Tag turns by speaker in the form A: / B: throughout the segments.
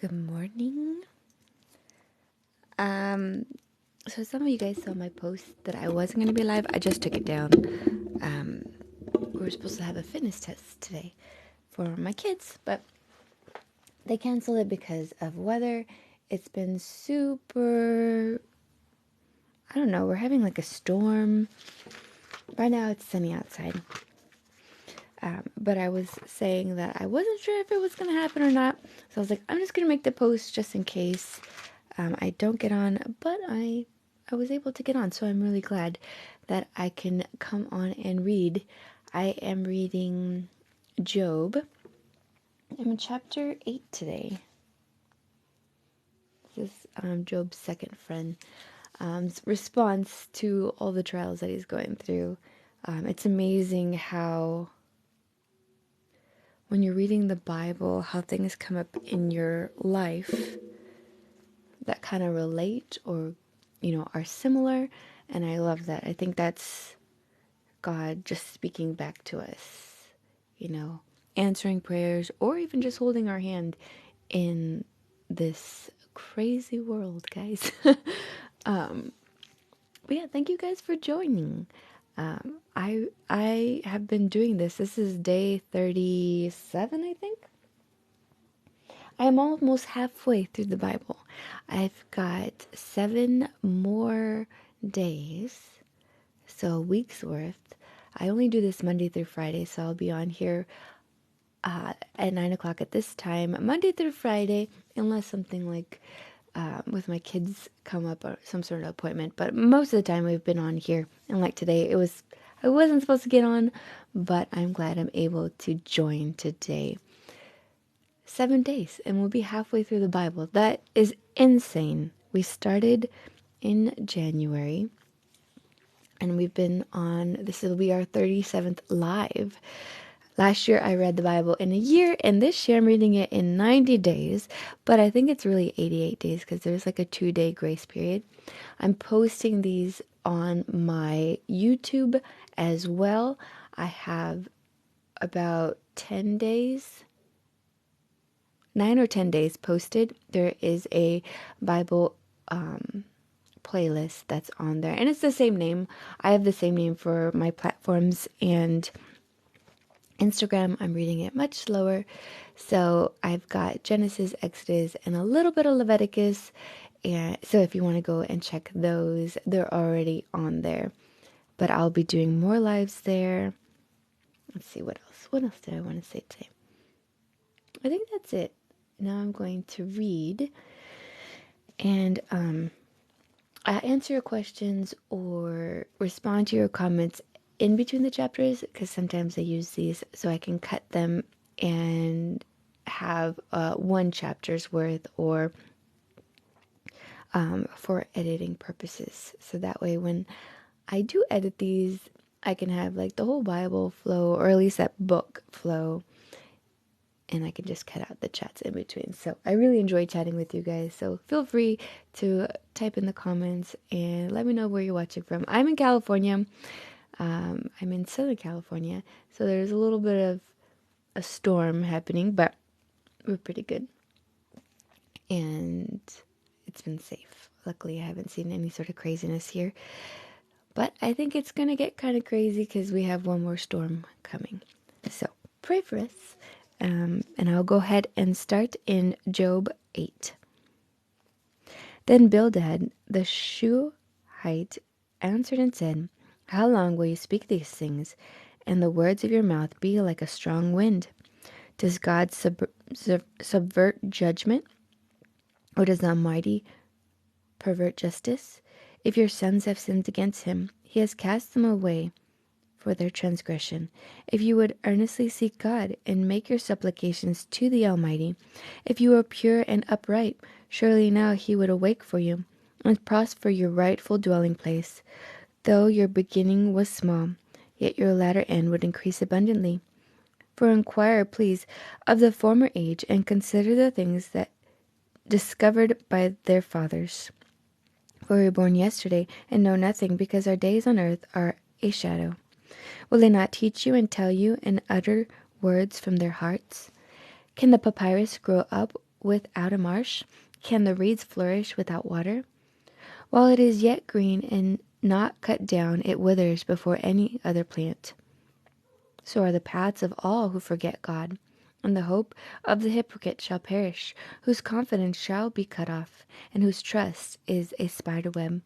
A: Good morning. So some of you guys saw my post that I wasn't going to be live. I just took it down. We were supposed to have a fitness test today for my kids, but they canceled it because of weather. It's been super, I don't know, we're having like a storm. Right now it's sunny outside. But I was saying that I wasn't sure if it was going to happen or not. So I was like, I'm just going to make the post just in case I don't get on. But I was able to get on. So I'm really glad that I can come on and read. I am reading Job. I'm in chapter 8 today. This is Job's second friend. Response to all the trials that he's going through. It's amazing how when you're reading the Bible, how things come up in your life that kind of relate or, are similar. And I love that. I think that's God just speaking back to us, answering prayers or even just holding our hand in this crazy world, guys. But yeah, thank you guys for joining. I have been doing this. This is day 37, I think. I am almost halfway through the Bible. I've got 7 more days, so a week's worth. I only do this Monday through Friday, so I'll be on here at 9 o'clock at this time, Monday through Friday, unless something like with my kids come up or some sort of appointment. But most of the time we've been on here, and like today, I wasn't supposed to get on, but I'm glad I'm able to join today. 7 days, and we'll be halfway through the Bible. That is insane. We started in January, and we've been on, this will be our 37th live. Last year I read the Bible in a year, and this year I'm reading it in 90 days, but I think it's really 88 days because there's like a 2-day grace period. I'm posting these on my YouTube as well. I have about 10 days, 9 or 10 days posted. There is a Bible playlist that's on there, and it's the same name. I have the same name for my platforms, and Instagram, I'm reading it much slower. So I've got Genesis, Exodus, and a little bit of Leviticus. And so if you want to go and check those, they're already on there. But I'll be doing more lives there. Let's see what else. What else did I want to say today? I think that's it. Now I'm going to read and answer your questions or respond to your comments in between the chapters, because sometimes I use these so I can cut them and have one chapter's worth, or for editing purposes. So that way when I do edit these, I can have like the whole Bible flow, or at least that book flow, and I can just cut out the chats in between. So I really enjoy chatting with you guys. So feel free to type in the comments and let me know where you're watching from. I'm in California. I'm in Southern California, so there's a little bit of a storm happening, but we're pretty good. And it's been safe. Luckily, I haven't seen any sort of craziness here. But I think it's going to get kind of crazy because we have one more storm coming. So pray for us. And I'll go ahead and start in Job 8. Then Bildad the Shuhite answered and said, "How long will you speak these things, and the words of your mouth be like a strong wind? Does God subvert judgment, or does the Almighty pervert justice? If your sons have sinned against him, he has cast them away for their transgression. If you would earnestly seek God and make your supplications to the Almighty, if you were pure and upright, surely now he would awake for you and prosper your rightful dwelling place. Though your beginning was small, yet your latter end would increase abundantly. For inquire, please, of the former age, and consider the things that discovered by their fathers. For we were born yesterday and know nothing, because our days on earth are a shadow. Will they not teach you and tell you and utter words from their hearts? Can the papyrus grow up without a marsh? Can the reeds flourish without water? While it is yet green and not cut down, it withers before any other plant. So are the paths of all who forget God, and the hope of the hypocrite shall perish, whose confidence shall be cut off, and whose trust is a spider web.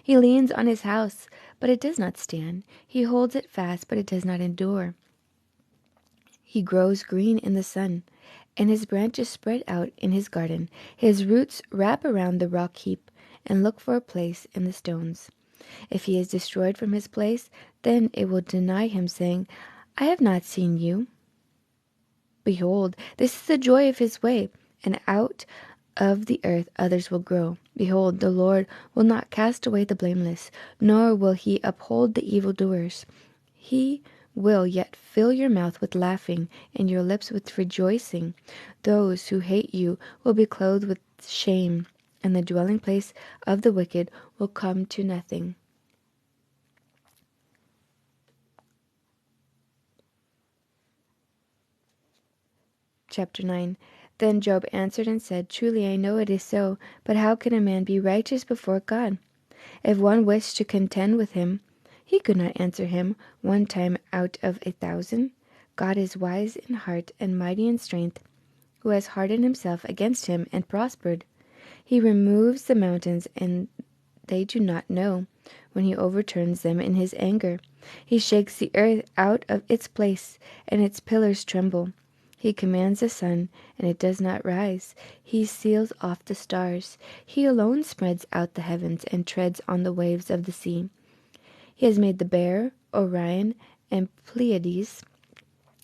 A: He leans on his house, but it does not stand. He holds it fast, but it does not endure. He grows green in the sun, and his branches spread out in his garden. His roots wrap around the rock heap and look for a place in the stones. If he is destroyed from his place, then it will deny him, saying, I have not seen you. Behold, this is the joy of his way, and out of the earth others will grow. Behold, the Lord will not cast away the blameless, nor will he uphold the evildoers. He will yet fill your mouth with laughing, and your lips with rejoicing. Those who hate you will be clothed with shame, and the dwelling place of the wicked will come to nothing. Chapter 9. Then Job answered and said, Truly I know it is so, but how can a man be righteous before God? If one wished to contend with him, he could not answer him one time out of 1,000. God is wise in heart and mighty in strength, who has hardened himself against him and prospered. He removes the mountains, and they do not know, when he overturns them in his anger. He shakes the earth out of its place, and its pillars tremble. He commands the sun, and it does not rise. He seals off the stars. He alone spreads out the heavens and treads on the waves of the sea. He has made the Bear, Orion, and Pleiades,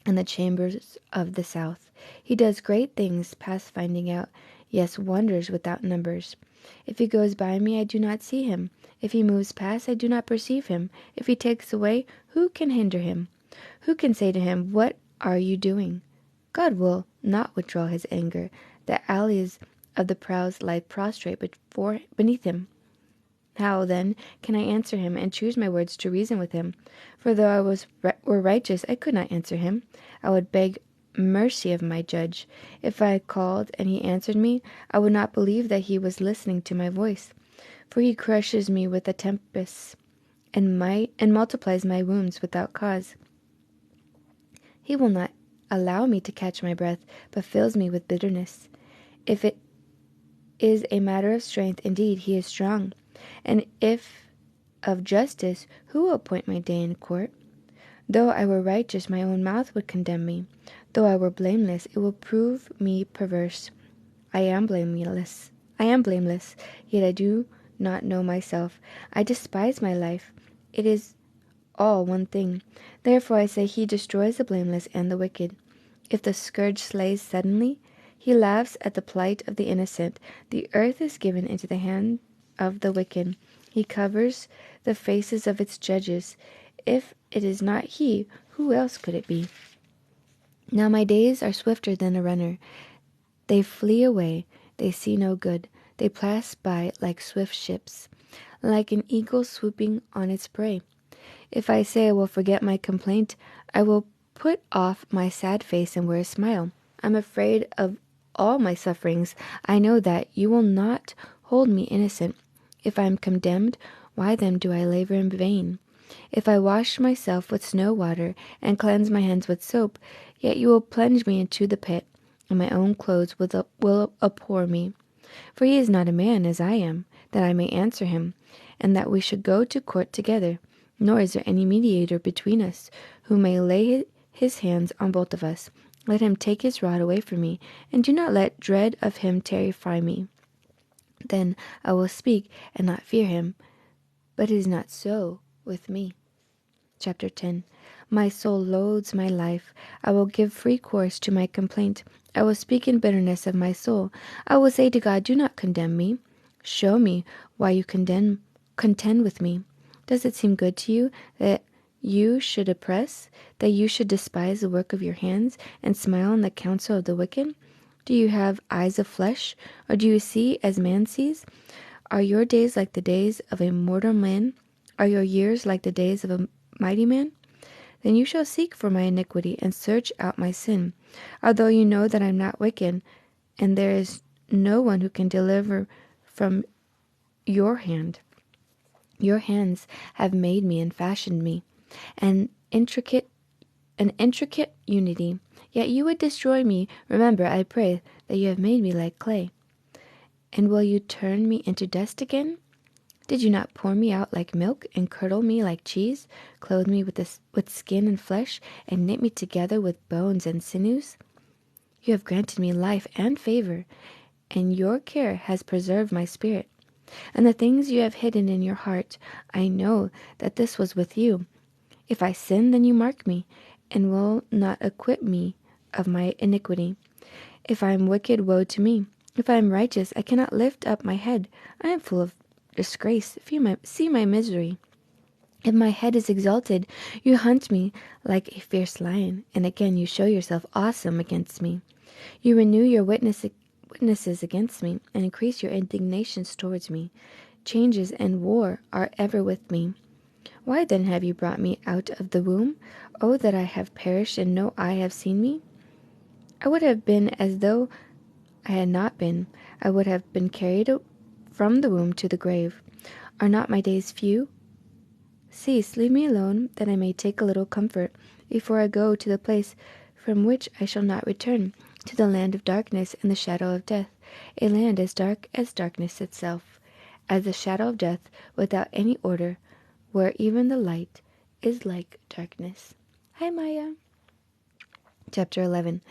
A: and the chambers of the south. He does great things past finding out, yes, wonders without numbers. If he goes by me, I do not see him. If he moves past, I do not perceive him. If he takes away, who can hinder him? Who can say to him, What are you doing? God will not withdraw his anger. The alleys of the proud lie prostrate beneath him. How, then, can I answer him and choose my words to reason with him? For though I were righteous, I could not answer him. I would beg mercy of my judge. If I called and he answered me, I would not believe that he was listening to my voice. For he crushes me with a tempest and multiplies my wounds without cause. He will not allow me to catch my breath, but fills me with bitterness. If it is a matter of strength, indeed, he is strong. And if of justice, who will appoint my day in court? Though I were righteous, my own mouth would condemn me. Though I were blameless, it will prove me perverse. I am blameless, yet I do not know myself. I despise my life. It is all one thing. Therefore I say, he destroys the blameless and the wicked. If the scourge slays suddenly, he laughs at the plight of the innocent. The earth is given into the hand of the wicked. He covers the faces of its judges. If it is not he, who else could it be? Now my days are swifter than a runner. They flee away. They see no good. They pass by like swift ships, like an eagle swooping on its prey. If I say I will forget my complaint, I will put off my sad face and wear a smile. I'm afraid of all my sufferings. I know that you will not hold me innocent. If I am condemned, why then do I labor in vain? If I wash myself with snow water and cleanse my hands with soap, yet you will plunge me into the pit, and my own clothes will abhor me. For he is not a man as I am, that I may answer him, and that we should go to court together. Nor is there any mediator between us, who may lay his hands on both of us. Let him take his rod away from me, and do not let dread of him terrify me. Then I will speak and not fear him. But it is not so with me. Chapter 10. My soul loathes my life. I will give free course to my complaint. I will speak in bitterness of my soul. I will say to God, do not condemn me. Show me why you contend with me. Does it seem good to you that you should oppress, that you should despise the work of your hands, and smile on the counsel of the wicked? Do you have eyes of flesh, or do you see as man sees? Are your days like the days of a mortal man? Are your years like the days of a mighty man? Then you shall seek for my iniquity, and search out my sin. Although you know that I am not wicked, and there is no one who can deliver from your hand. Your hands have made me and fashioned me, an intricate unity. Yet you would destroy me. Remember, I pray, that you have made me like clay. And will you turn me into dust again? Did you not pour me out like milk, and curdle me like cheese, clothe me with skin and flesh, and knit me together with bones and sinews? You have granted me life and favor, and your care has preserved my spirit. And the things you have hidden in your heart, I know that this was with you. If I sin, then you mark me, and will not acquit me of my iniquity. If I am wicked, woe to me. If I am righteous, I cannot lift up my head. I am full of disgrace. See my misery. If my head is exalted, you hunt me like a fierce lion, and again you show yourself awesome against me. You renew your witnesses against me, and increase your indignations towards me. Changes and war are ever with me. Why then have you brought me out of the womb? Oh, that I have perished, and no eye have seen me. I would have been as though I had not been. I would have been carried from the womb to the grave. Are not my days few? Cease, leave me alone, that I may take a little comfort, before I go to the place from which I shall not return, to the land of darkness and the shadow of death, a land as dark as darkness itself, as the shadow of death, without any order, where even the light is like darkness. Hi, Maya. Chapter 11.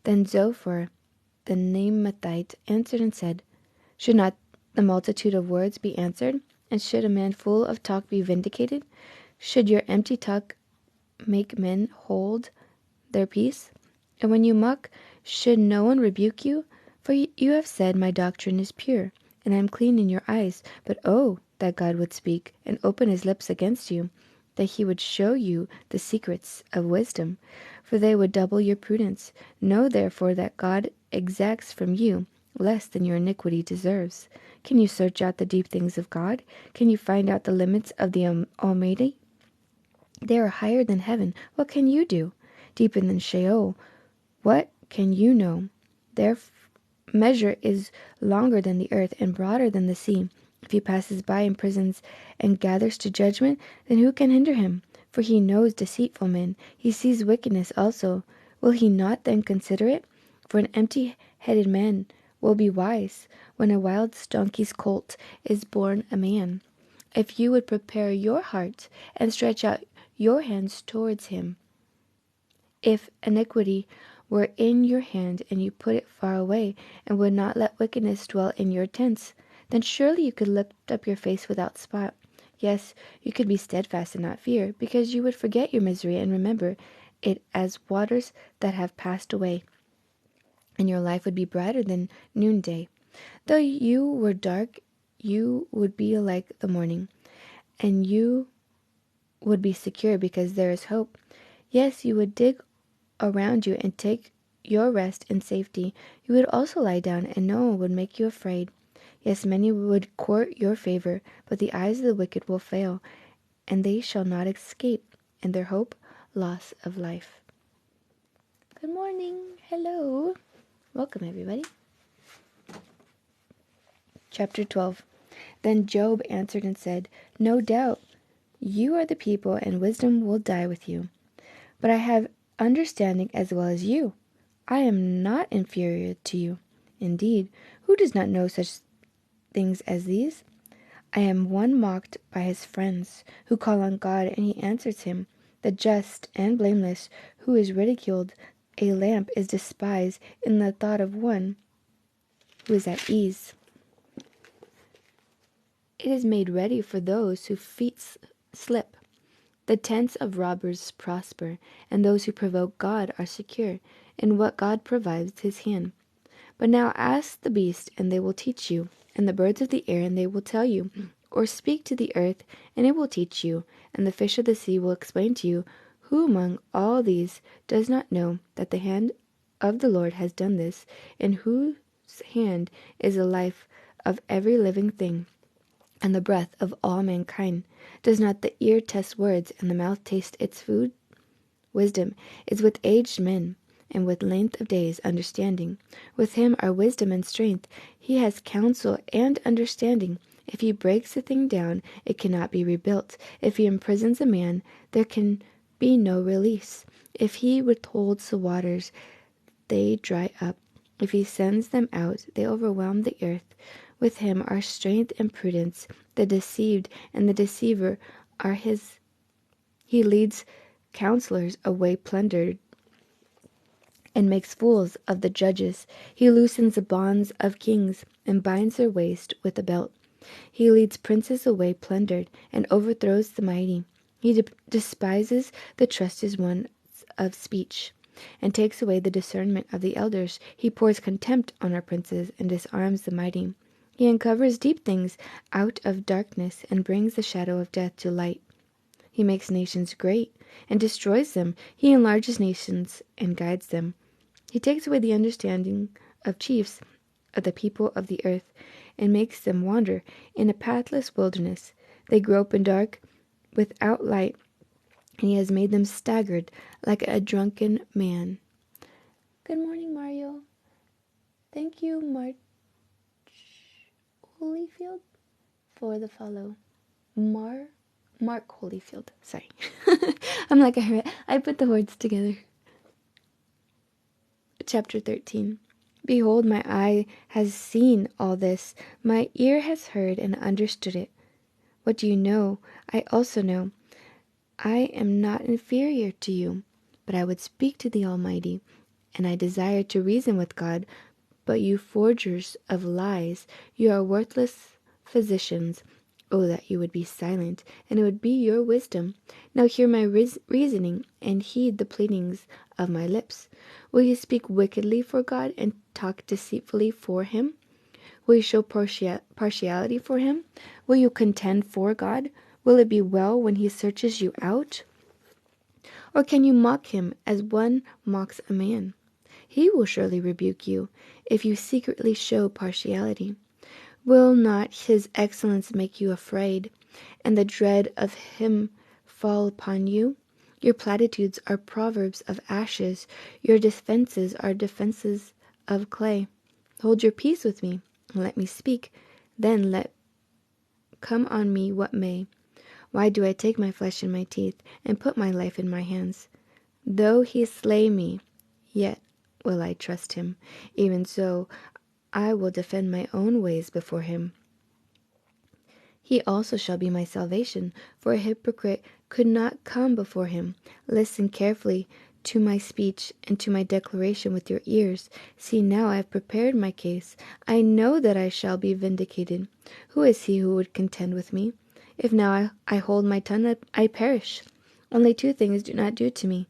A: Then Zophar, the Naamathite, answered and said, Should not the multitude of words be answered? And should a man full of talk be vindicated? Should your empty talk make men hold their peace? And when you mock, should no one rebuke you? For you have said, My doctrine is pure, and I am clean in your eyes. But oh, that God would speak, and open his lips against you, that he would show you the secrets of wisdom, for they would double your prudence. Know therefore that God exacts from you less than your iniquity deserves. Can you search out the deep things of God? Can you find out the limits of the Almighty? They are higher than heaven. What can you do? Deeper than Sheol. What can you know? Their measure is longer than the earth and broader than the sea. If he passes by in prisons and gathers to judgment, then who can hinder him? For he knows deceitful men. He sees wickedness also. Will he not then consider it? For an empty-headed man will be wise when a wild donkey's colt is born a man. If you would prepare your heart and stretch out your hands towards him, if iniquity were in your hand and you put it far away and would not let wickedness dwell in your tents, then surely you could lift up your face without spot. Yes, you could be steadfast and not fear, because you would forget your misery and remember it as waters that have passed away, and your life would be brighter than noonday. Though you were dark, you would be like the morning, and you would be secure because there is hope. Yes, you would dig around you and take your rest in safety. You would also lie down, and no one would make you afraid. Yes, many would court your favor, but the eyes of the wicked will fail, and they shall not escape, and their hope, loss of life. Good morning. Hello. Welcome, everybody. Chapter 12. Then Job answered and said, No doubt you are the people, and wisdom will die with you. But I have understanding as well as you. I am not inferior to you. Indeed, who does not know such things as these? I am one mocked by his friends, who call on God, and he answers him. The just and blameless, who is ridiculed, a lamp is despised in the thought of one who is at ease. It is made ready for those whose feet slip. The tents of robbers prosper, and those who provoke God are secure in what God provides his hand. But now ask the beasts, and they will teach you, and the birds of the air, and they will tell you, or speak to the earth, and it will teach you, and the fish of the sea will explain to you. Who among all these does not know that the hand of the Lord has done this, in whose hand is the life of every living thing, and the breath of all mankind? Does not the ear test words, and the mouth taste its food? Wisdom is with aged men, and with length of days understanding. With him are wisdom and strength. He has counsel and understanding. If he breaks a thing down, it cannot be rebuilt. If he imprisons a man, there can be no release. If he withholds the waters, they dry up. If he sends them out, they overwhelm the earth. With him are strength and prudence. The deceived and the deceiver are his. He leads counselors away plundered and makes fools of the judges. He loosens the bonds of kings and binds their waist with a belt. He leads princes away plundered and overthrows the mighty. He despises the trusted ones of speech and takes away the discernment of the elders. He pours contempt on our princes and disarms the mighty. He uncovers deep things out of darkness and brings the shadow of death to light. He makes nations great and destroys them. He enlarges nations and guides them. He takes away the understanding of chiefs of the people of the earth and makes them wander in a pathless wilderness. They grope in dark without light, and he has made them staggered like a drunken man. Good morning, Mario. Thank you, Mark Holyfield, for the follow. Mark Holyfield. Sorry. I'm like, I put the words together. Chapter 13. Behold, my eye has seen all this. My ear has heard and understood it. What do you know? I also know. I am not inferior to you, but I would speak to the Almighty, and I desire to reason with God. But you forgers of lies, you are worthless physicians. Oh, that you would be silent, and it would be your wisdom. Now hear my reasoning, and heed the pleadings of my lips. Will you speak wickedly for God, and talk deceitfully for him? Will you show partiality for him? Will you contend for God? Will it be well when he searches you out? Or can you mock him as one mocks a man? He will surely rebuke you, if you secretly show partiality. Will not his excellence make you afraid, and the dread of him fall upon you? Your platitudes are proverbs of ashes, your defenses are defenses of clay. Hold your peace with me, and let me speak, then let come on me what may. Why do I take my flesh in my teeth, and put my life in my hands? Though he slay me, yet will I trust him. Even so, I will defend my own ways before him. He also shall be my salvation, for a hypocrite could not come before him. Listen carefully to my speech and to my declaration with your ears. See, now I have prepared my case. I know that I shall be vindicated. Who is he who would contend with me? If now I hold my tongue, I perish. Only two things do not do to me.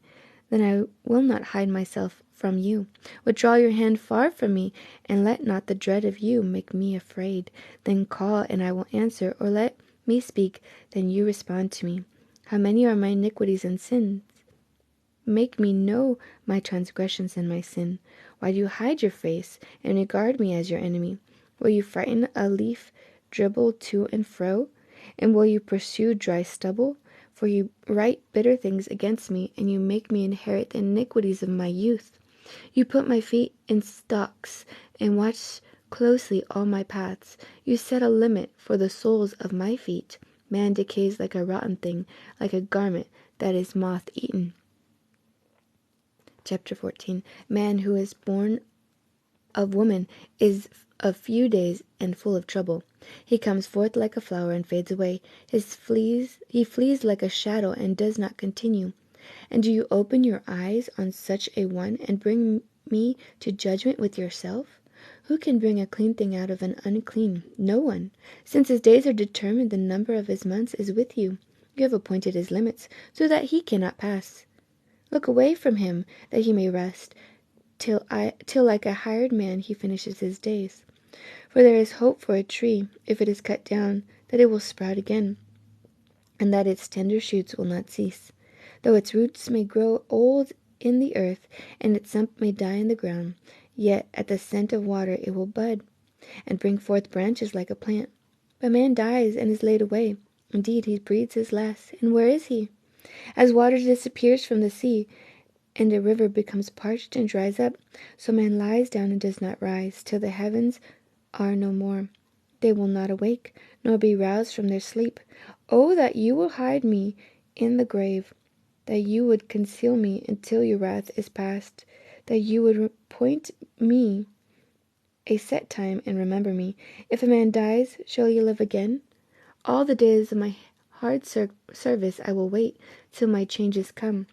A: Then I will not hide myself from you. Withdraw your hand far from me, and let not the dread of you make me afraid. Then call, and I will answer, or let me speak, then you respond to me. How many are my iniquities and sins? Make me know my transgressions and my sin. Why do you hide your face, and regard me as your enemy? Will you frighten a leaf, dribble to and fro? And will you pursue dry stubble? For you write bitter things against me, and you make me inherit the iniquities of my youth. You put my feet in stocks, and watch closely all my paths. You set a limit for the soles of my feet. Man decays like a rotten thing, like a garment that is moth-eaten. Chapter 14. Man who is born of woman is of few days and full of trouble. He comes forth like a flower and fades away. He flees like a shadow and does not continue. And do you open your eyes on such a one, and bring me to judgment with yourself? Who can bring a clean thing out of an unclean? No one. Since his days are determined, the number of his months is with you. You have appointed his limits, so that he cannot pass. Look away from him, that he may rest, till like a hired man he finishes his days. For there is hope for a tree, if it is cut down, that it will sprout again, and that its tender shoots will not cease. Though its roots may grow old in the earth, and its stump may die in the ground, yet at the scent of water it will bud, and bring forth branches like a plant. But man dies and is laid away. Indeed, he breathes his last, and where is he? As water disappears from the sea, and a river becomes parched and dries up. So man lies down and does not rise, till the heavens are no more. They will not awake, nor be roused from their sleep. Oh, that you will hide me in the grave, that you would conceal me until your wrath is past, that you would appoint me a set time and remember me. If a man dies, shall he live again? All the days of my hard service I will wait till my changes come.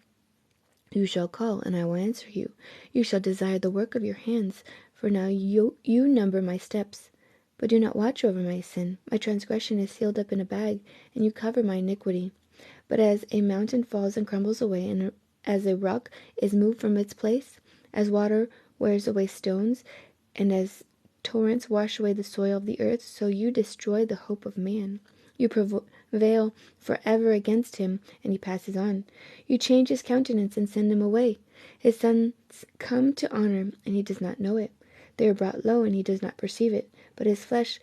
A: You shall call, and I will answer you. You shall desire the work of your hands, for now you number my steps. But do not watch over my sin. My transgression is sealed up in a bag, and you cover my iniquity. But as a mountain falls and crumbles away, and as a rock is moved from its place, as water wears away stones, and as torrents wash away the soil of the earth, so you destroy the hope of man. You prevail forever against him, and he passes on. You change his countenance and send him away. His sons come to honor, and he does not know it. They are brought low, and he does not perceive it. But his flesh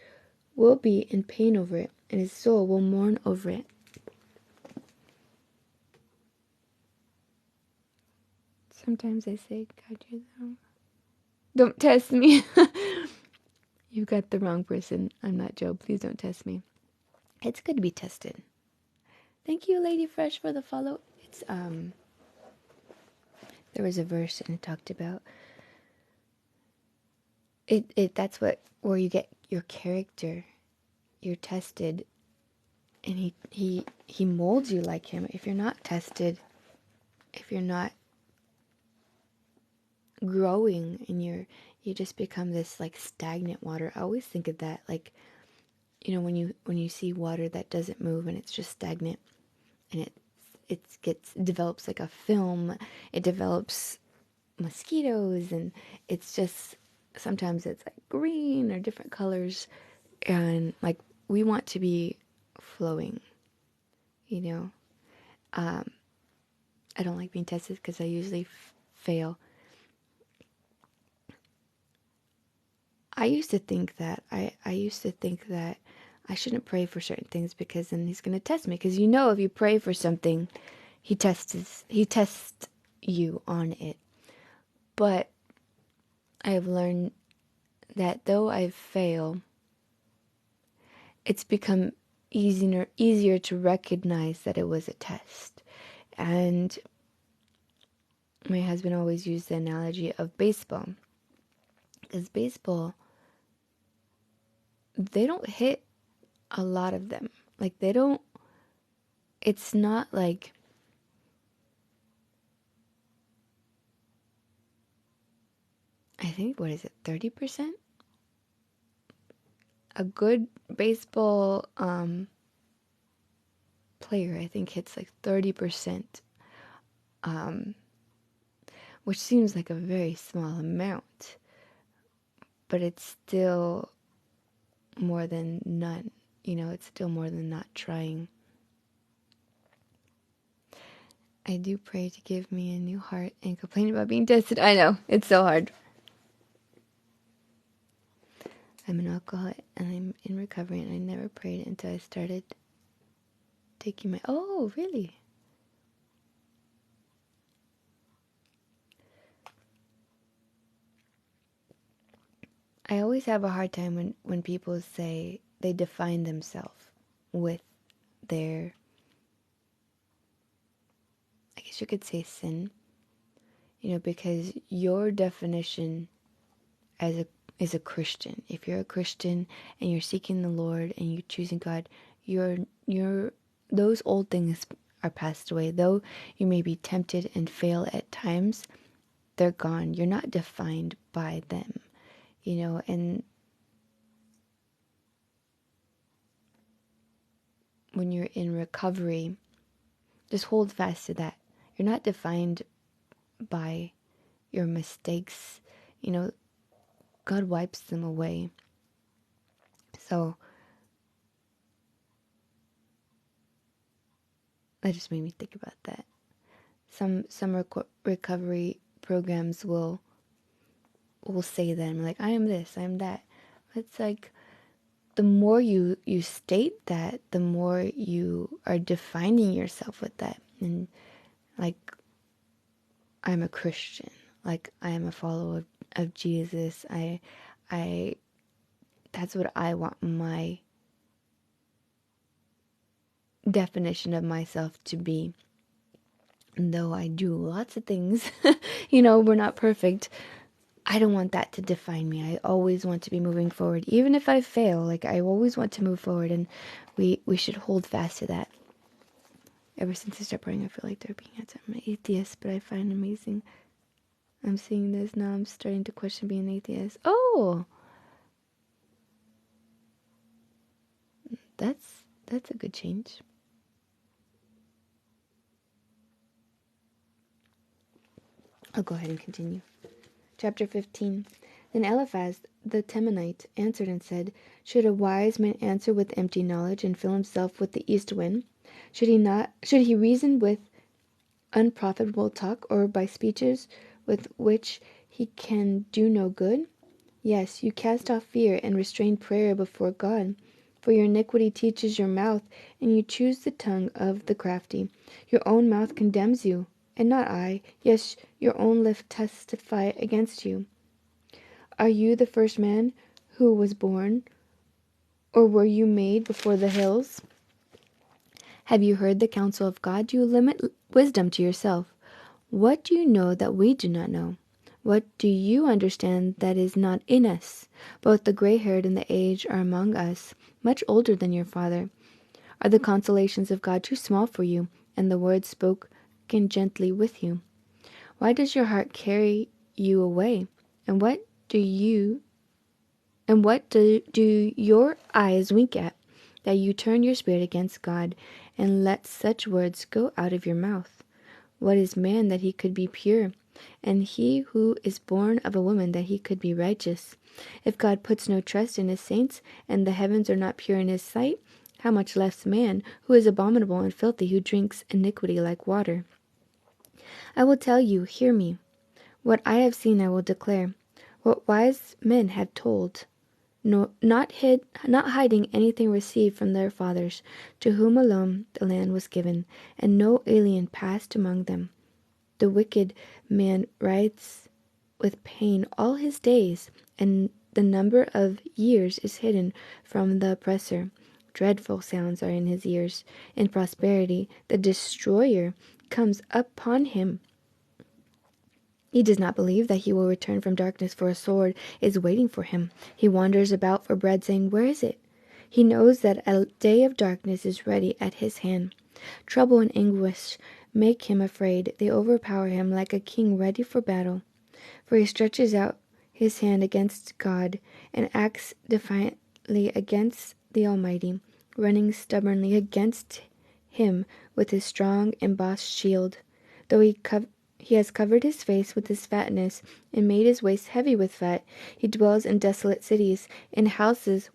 A: will be in pain over it, and his soul will mourn over it. Sometimes I say, God, you're the wrong. Don't test me. You got the wrong person. I'm not Joe. Please don't test me. It's good to be tested. Thank you, Lady Fresh, for the follow. It's there was a verse and it talked about it that's where you get your character. You're tested, and he molds you like him. If you're not tested, if you're not growing, and you just become this like stagnant water. I always think of that, like, you know, when you see water that doesn't move and it's just stagnant, and it develops like a film. It develops mosquitoes, and it's just, sometimes it's like green or different colors, and like we want to be flowing, you know. I don't like being tested because I usually fail. I used to think that I shouldn't pray for certain things because then he's going to test me. Because you know, if you pray for something, he tests you on it. But I've learned that though I fail, it's become easier to recognize that it was a test. And my husband always used the analogy of baseball. Because baseball, they don't hit a lot of them. Like, they don't, it's not like, I think, what is it, 30%? A good baseball player, I think, hits like 30%, which seems like a very small amount, but it's still more than none. You know, it's still more than not trying. I do pray to give me a new heart and complain about being tested. I know, it's so hard. I'm an alcoholic and I'm in recovery, and I never prayed until I started taking my... Oh, really? I always have a hard time when people say they define themselves with their, I guess you could say, sin. You know, because your definition as a Christian, if you're a Christian and you're seeking the Lord and you're choosing God, you're those old things are passed away. Though you may be tempted and fail at times, they're gone. You're not defined by them, you know. And when you're in recovery, just hold fast to that. You're not defined by your mistakes. You know, God wipes them away. So that just made me think about that. Some recovery programs will say that I'm like, I am this, I am that. It's like, the more you state that, the more you are defining yourself with that. And like, I'm a Christian. Like, I am a follower of Jesus. I that's what I want my definition of myself to be. And though I do lots of things, we're not perfect. I don't want that to define me. I always want to be moving forward. Even if I fail, like, I always want to move forward, and we should hold fast to that. Ever since I started praying, I feel like they're being anti-atheist, but I find it amazing. I'm seeing this now. I'm starting to question being an atheist. Oh, that's a good change. I'll go ahead and continue. Chapter 15. Then Eliphaz the Temanite answered and said, Should a wise man answer with empty knowledge and fill himself with the east wind? Should he reason with unprofitable talk, or by speeches with which he can do no good? Yes, you cast off fear and restrain prayer before God. For your iniquity teaches your mouth, and you choose the tongue of the crafty. Your own mouth condemns you, and not I. Yes, your own lips testify against you. Are you the first man who was born, or were you made before the hills? Have you heard the counsel of God? You limit wisdom to yourself. What do you know that we do not know? What do you understand that is not in us? Both the gray-haired and the aged are among us, much older than your father. Are the consolations of God too small for you, and the words spoken gently with you? Why does your heart carry you away? And what do your eyes wink at, that you turn your spirit against God, and let such words go out of your mouth? What is man that he could be pure, and he who is born of a woman that he could be righteous? If God puts no trust in his saints, and the heavens are not pure in his sight, how much less man, who is abominable and filthy, who drinks iniquity like water? I will tell you, hear me. What I have seen I will declare. What wise men have told, no, not hiding anything received from their fathers, to whom alone the land was given, and no alien passed among them. The wicked man writhes with pain all his days, and the number of years is hidden from the oppressor. Dreadful sounds are in his ears. In prosperity, the destroyer comes upon him. He does not believe that he will return from darkness, for a sword is waiting for him. He wanders about for bread, saying, Where is it? He knows that a day of darkness is ready at his hand. Trouble and anguish make him afraid. They overpower him like a king ready for battle. For he stretches out his hand against God, and acts defiantly against the Almighty, running stubbornly against him with his strong embossed shield. Though he has covered his face with his fatness, and made his waist heavy with fat. He dwells in desolate cities, in houses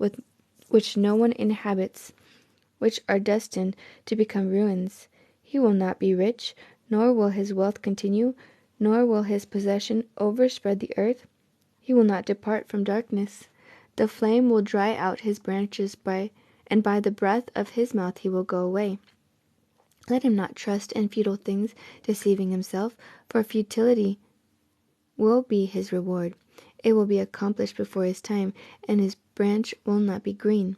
A: which no one inhabits, which are destined to become ruins. He will not be rich, nor will his wealth continue, nor will his possession overspread the earth. He will not depart from darkness. The flame will dry out his branches, and by the breath of his mouth he will go away. Let him not trust in futile things, deceiving himself, for futility will be his reward. It will be accomplished before his time, and his branch will not be green.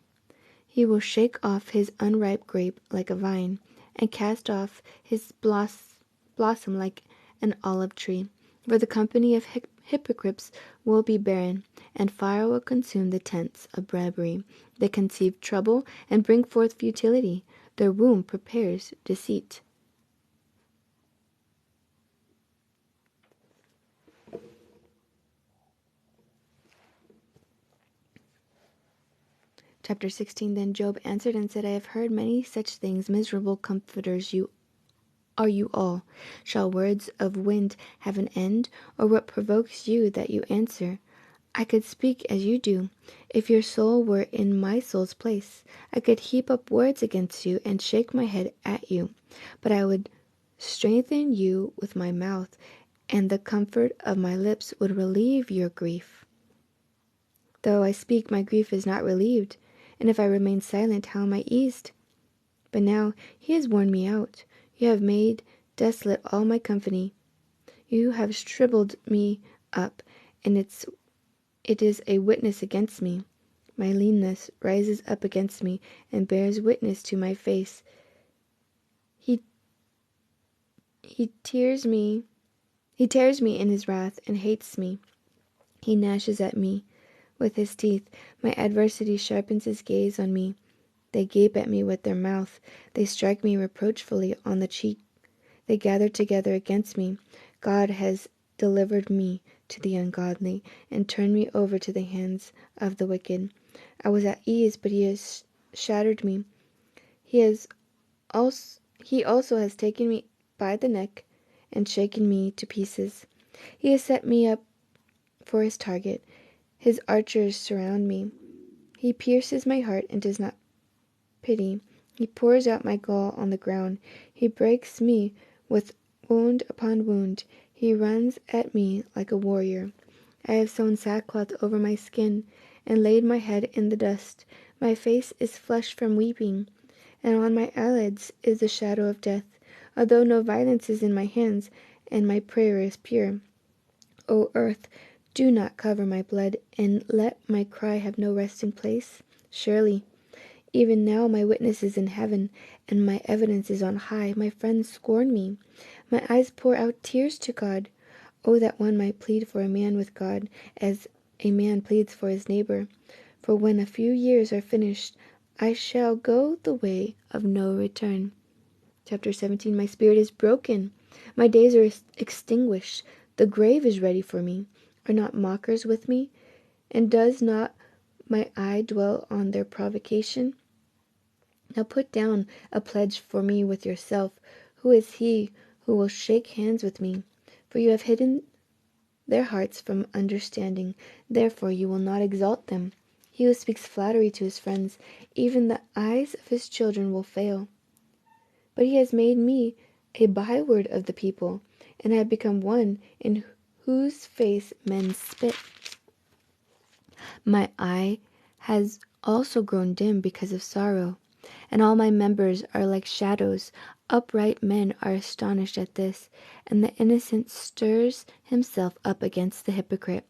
A: He will shake off his unripe grape like a vine, and cast off his blossom like an olive tree. For the company of hypocrites will be barren, and fire will consume the tents of bribery. They conceive trouble and bring forth futility. Their womb prepares deceit. Chapter 16. Then Job answered and said, I have heard many such things. Miserable comforters are you all. Shall words of wind have an end? Or what provokes you that you answer? I could speak as you do, if your soul were in my soul's place. I could heap up words against you and shake my head at you. But I would strengthen you with my mouth, and the comfort of my lips would relieve your grief. Though I speak, my grief is not relieved, and if I remain silent, how am I eased? But now he has worn me out. You have made desolate all my company. You have shriveled me up, and it is a witness against me. My leanness rises up against me and bears witness to my face. He tears me. He tears me in his wrath and hates me. He gnashes at me with his teeth. My adversity sharpens his gaze on me. They gape at me with their mouth. They strike me reproachfully on the cheek. They gather together against me. God has delivered me to the ungodly and turned me over to the hands of the wicked. I was at ease, but he has shattered me. He also has taken me by the neck and shaken me to pieces. He has set me up for his target. His archers surround me. He pierces my heart and does not pity. He pours out my gall on the ground. He breaks me with wound upon wound. He runs at me like a warrior. I have sewn sackcloth over my skin and laid my head in the dust. My face is flushed from weeping, and on my eyelids is the shadow of death. Although no violence is in my hands, and my prayer is pure. O earth, do not cover my blood, and let my cry have no resting place. Surely, even now my witness is in heaven, and my evidence is on high. My friends scorn me. My eyes pour out tears to God. Oh, that one might plead for a man with God, as a man pleads for his neighbor. For when a few years are finished, I shall go the way of no return. Chapter 17. My spirit is broken. My days are extinguished. The grave is ready for me. Are not mockers with me? And does not my eye dwell on their provocation? Now put down a pledge for me with yourself. Who is he who will shake hands with me? For you have hidden their hearts from understanding. Therefore you will not exalt them. He who speaks flattery to his friends, even the eyes of his children will fail. But he has made me a byword of the people, and I have become one in whose face men spit. My eye has also grown dim because of sorrow, and all my members are like shadows. Upright men are astonished at this, and the innocent stirs himself up against the hypocrite.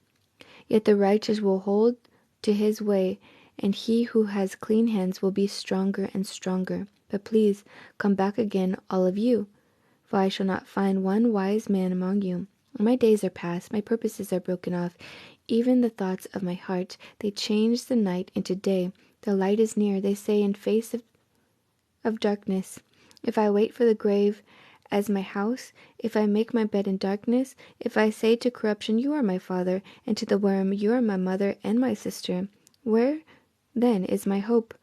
A: Yet the righteous will hold to his way, and he who has clean hands will be stronger and stronger. But please come back again, all of you, for I shall not find one wise man among you. My days are past, my purposes are broken off, even the thoughts of my heart. They change the night into day. The light is near, they say in face of darkness. If I wait for the grave as my house, if I make my bed in darkness, if I say to corruption, you are my father, and to the worm, you are my mother and my sister, where then is my hope?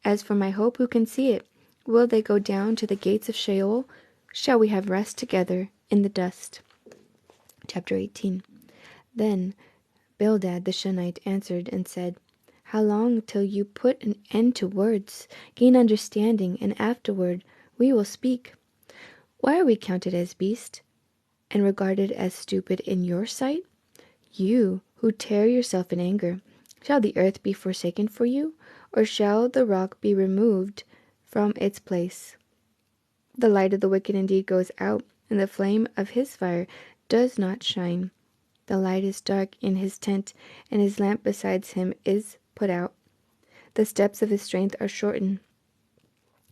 A: As for my hope, who can see it? Will they go down to the gates of Sheol? Shall we have rest together in the dust? Chapter 18. Then Bildad the Shunammite answered and said, How long till you put an end to words? Gain understanding, and afterward we will speak. Why are we counted as beasts, and regarded as stupid in your sight? You who tear yourself in anger, shall the earth be forsaken for you, or shall the rock be removed from its place? The light of the wicked indeed goes out, and the flame of his fire does not shine. The light is dark in his tent, and his lamp besides him is put out. The steps of his strength are shortened,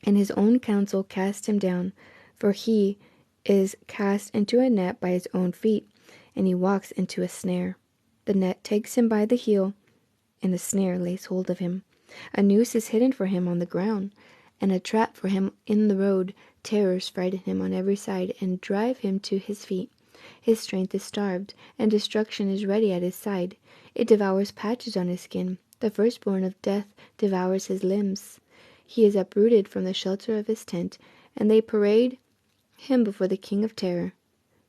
A: and his own counsel cast him down. For he is cast into a net by his own feet, and he walks into a snare. The net takes him by the heel, and the snare lays hold of him. A noose is hidden for him on the ground, and a trap for him in the road. Terrors frighten him on every side, and drive him to his feet. His strength is starved, and destruction is ready at his side. It devours patches on his skin. The firstborn of death devours his limbs. He is uprooted from the shelter of his tent, and they parade him before the king of terror.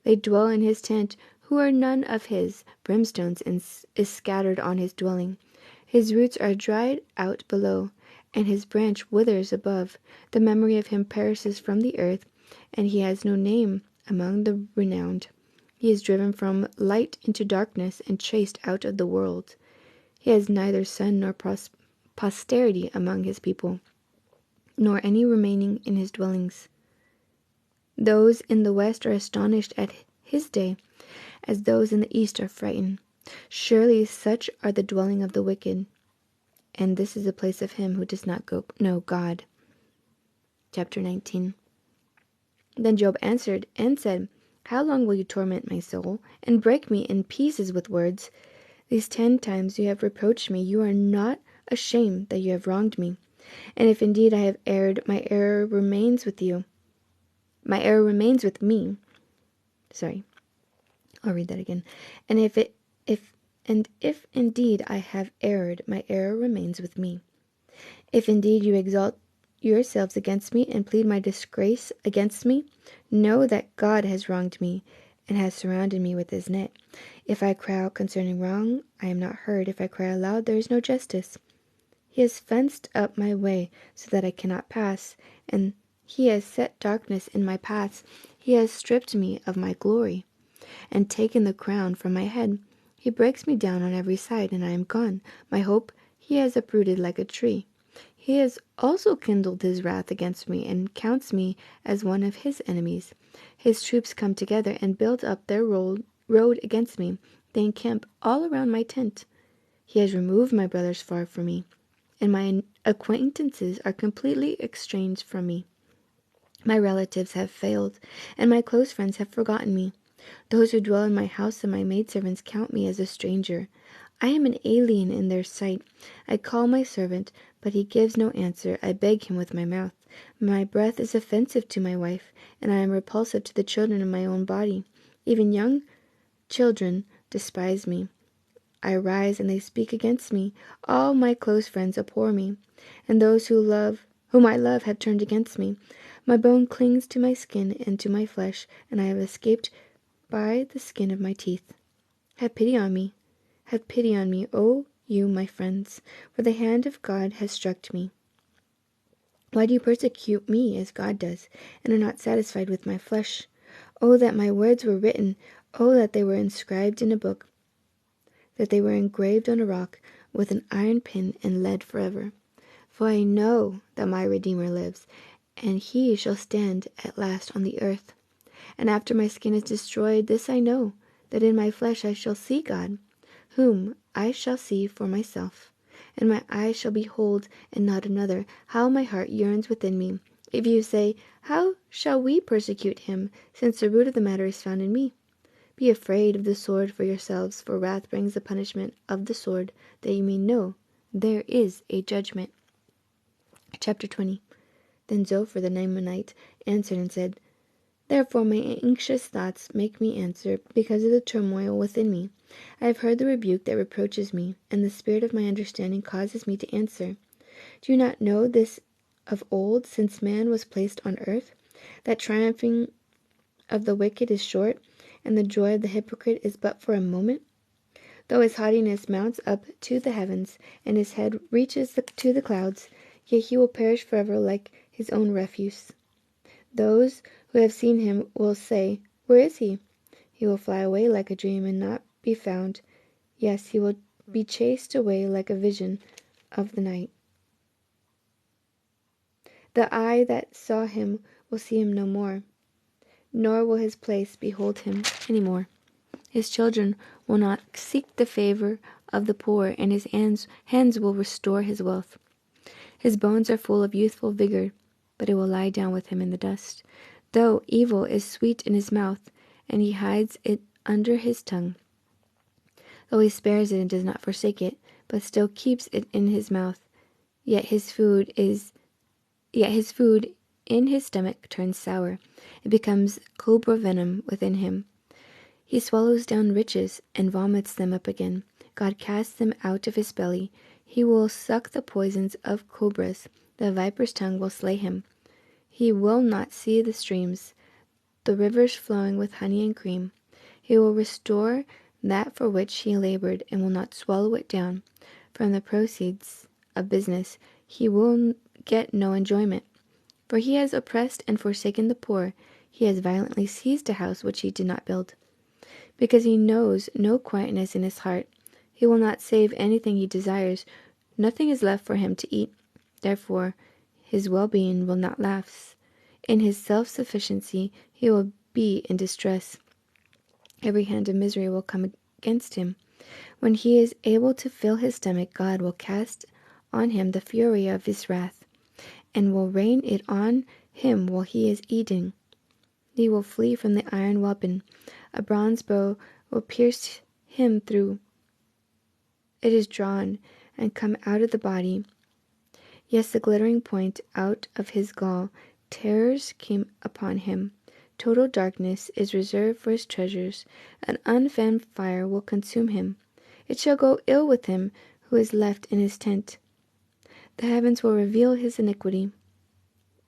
A: They dwell in his tent, who are none of his. Brimstones is scattered on his dwelling. His roots are dried out below, and his branch withers above. The memory of him perishes from the earth, and he has no name among the renowned. He is driven from light into darkness and chased out of the world. He has neither son nor posterity among his people, nor any remaining in his dwellings. Those in the west are astonished at his day, as those in the east are frightened. Surely such are the dwelling of the wicked, and this is the place of him who does not know God. Chapter 19. Then Job answered and said, How long will you torment my soul, and break me in pieces with words? These 10 times you have reproached me. You are not ashamed that you have wronged me. And if indeed I have erred, my error remains with you. My error remains with me. Sorry, I'll read that again. And if indeed I have erred, my error remains with me. If indeed you exalt yourselves against me and plead my disgrace against me, know that God has wronged me and has surrounded me with his net. If I cry out concerning wrong, I am not heard. If I cry aloud, there is no justice. He has fenced up my way so that I cannot pass, and he has set darkness in my paths. He has stripped me of my glory and taken the crown from my head. He breaks me down on every side, and I am gone. My hope he has uprooted like a tree. He has also kindled his wrath against me and counts me as one of his enemies. His troops come together and build up their road against me. They encamp all around my tent. He has removed my brothers far from me, and my acquaintances are completely estranged from me. My relatives have failed, and my close friends have forgotten me. Those who dwell in my house and my maidservants count me as a stranger. I am an alien in their sight. I call my servant, but he gives no answer. I beg him with my mouth. My breath is offensive to my wife, and I am repulsive to the children of my own body. Even young children despise me. I rise, and they speak against me. All my close friends abhor me, and those whom I love have turned against me. My bone clings to my skin and to my flesh, and I have escaped by the skin of my teeth. Have pity on me. Have pity on me, O you, my friends, for the hand of God has struck me. Why do you persecute me as God does, and are not satisfied with my flesh? Oh, that my words were written! Oh, that they were inscribed in a book, that they were engraved on a rock with an iron pin and lead forever. For I know that my Redeemer lives, and he shall stand at last on the earth. And after my skin is destroyed, this I know, that in my flesh I shall see God, whom I shall see for myself, and my eyes shall behold, and not another. How my heart yearns within me! If you say, How shall we persecute him, since the root of the matter is found in me? Be afraid of the sword for yourselves, for wrath brings the punishment of the sword, that you may know there is a judgment. Chapter 20. Then Zophar the Naamanite answered and said, Therefore my anxious thoughts make me answer, because of the turmoil within me. I have heard the rebuke that reproaches me, and the spirit of my understanding causes me to answer. Do you not know this of old, since man was placed on earth, that triumphing of the wicked is short, and the joy of the hypocrite is but for a moment? Though his haughtiness mounts up to the heavens, and his head reaches to the clouds, yet he will perish forever like his own refuse. Those who have seen him will say, Where is he? He will fly away like a dream and not be found. Yes, he will be chased away like a vision of the night. The eye that saw him will see him no more, nor will his place behold him any more. His children will not seek the favor of the poor, and his hands will restore his wealth. His bones are full of youthful vigor, but it will lie down with him in the dust. Though evil is sweet in his mouth, and he hides it under his tongue. Though he spares it and does not forsake it, but still keeps it in his mouth, yet his food in his stomach turns sour. It becomes cobra venom within him. He swallows down riches and vomits them up again. God casts them out of his belly. He will suck the poisons of cobras. The viper's tongue will slay him. He will not see the streams, the rivers flowing with honey and cream. He will restore that for which he labored, and will not swallow it down. From the proceeds of business he will get no enjoyment. For he has oppressed and forsaken the poor. He has violently seized a house which he did not build. Because he knows no quietness in his heart, he will not save anything he desires. Nothing is left for him to eat. Therefore his well-being will not last. In his self-sufficiency he will be in distress. Every hand of misery will come against him. When he is able to fill his stomach, God will cast on him the fury of his wrath, and will rain it on him while he is eating. He will flee from the iron weapon. A bronze bow will pierce him through. It is drawn and come out of the body. Yes, the glittering point out of his gall. Terrors came upon him. Total darkness is reserved for his treasures. An unfanned fire will consume him. It shall go ill with him who is left in his tent. The heavens will reveal his iniquity,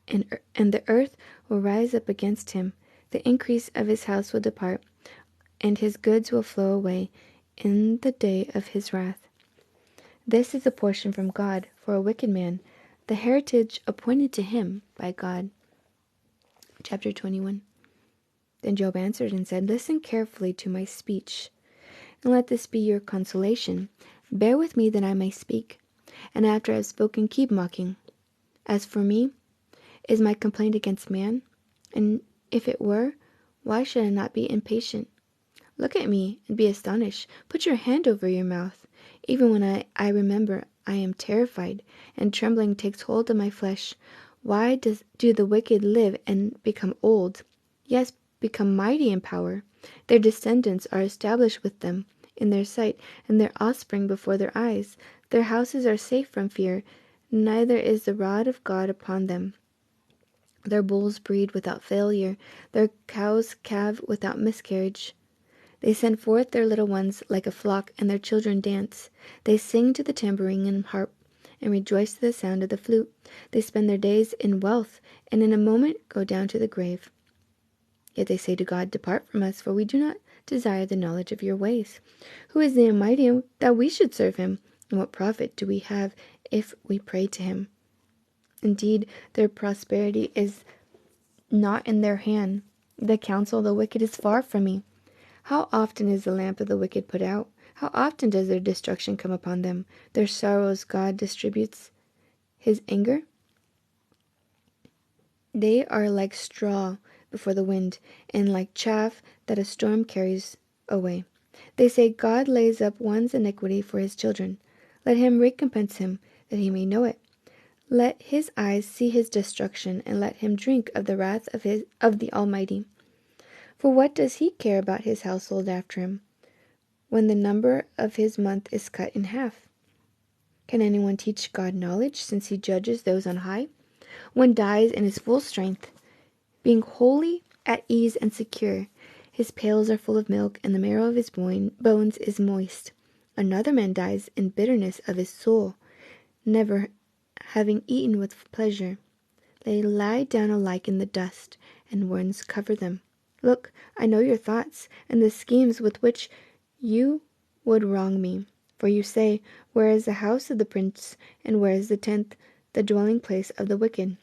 A: and the earth will rise up against him. The increase of his house will depart, and his goods will flow away in the day of his wrath. This is a portion from God for a wicked man, the heritage appointed to him by God. Chapter 21. Then Job answered and said, Listen carefully to my speech, and let this be your consolation. Bear with me that I may speak, and after I have spoken, keep mocking. As for me, is my complaint against man? And if it were, why should I not be impatient? Look at me and be astonished. Put your hand over your mouth. Even when I remember, I am terrified, and trembling takes hold of my flesh. Why do the wicked live and become old? Yes, become mighty in power. Their descendants are established with them in their sight, and their offspring before their eyes. Their houses are safe from fear, neither is the rod of God upon them. Their bulls breed without failure, their cows calve without miscarriage. They send forth their little ones like a flock, and their children dance. They sing to the tambourine and harp, and rejoice to the sound of the flute. They spend their days in wealth, and in a moment go down to the grave. Yet they say to God, Depart from us, for we do not desire the knowledge of your ways. Who is the Almighty that we should serve him? And what profit do we have if we pray to him? Indeed, their prosperity is not in their hand. The counsel of the wicked is far from me. How often is the lamp of the wicked put out? How often does their destruction come upon them? Their sorrows God distributes his anger. They are like straw before the wind, and like chaff that a storm carries away. They say, God lays up one's iniquity for his children. Let him recompense him, that he may know it. Let his eyes see his destruction, and let him drink of the wrath of the Almighty. For what does he care about his household after him, when the number of his month is cut in half? Can anyone teach God knowledge, since he judges those on high? One dies in his full strength, being wholly at ease and secure. His pails are full of milk, and the marrow of his bones is moist. Another man dies in bitterness of his soul, never having eaten with pleasure. They lie down alike in the dust, and worms cover them. Look, I know your thoughts, and the schemes with which you would wrong me. For you say, Where is the house of the prince, and where is the tent, the dwelling place of the wicked?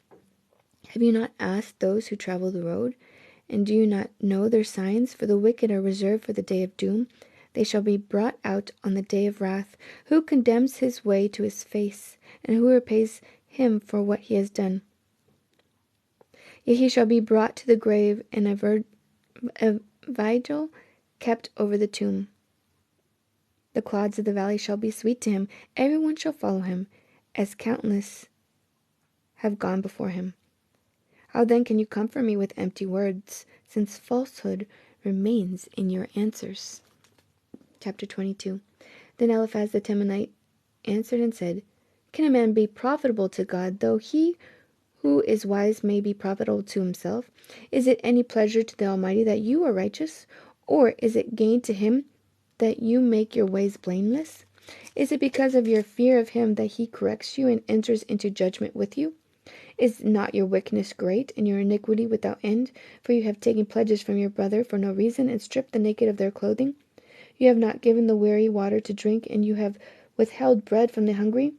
A: Have you not asked those who travel the road? And do you not know their signs? For the wicked are reserved for the day of doom. They shall be brought out on the day of wrath. Who condemns his way to his face, and who repays him for what he has done? Yet he shall be brought to the grave, and a vigil kept over the tomb. The clods of the valley shall be sweet to him. Everyone shall follow him, as countless have gone before him. How then can you comfort me with empty words, since falsehood remains in your answers? Chapter 22. Then Eliphaz the Temanite answered and said, Can a man be profitable to God, though he who is wise may be profitable to himself? Is it any pleasure to the Almighty that you are righteous? Or is it gain to him that you make your ways blameless? Is it because of your fear of him that he corrects you and enters into judgment with you? Is not your wickedness great, and your iniquity without end? For you have taken pledges from your brother for no reason, and stripped the naked of their clothing. You have not given the weary water to drink, and you have withheld bread from the hungry.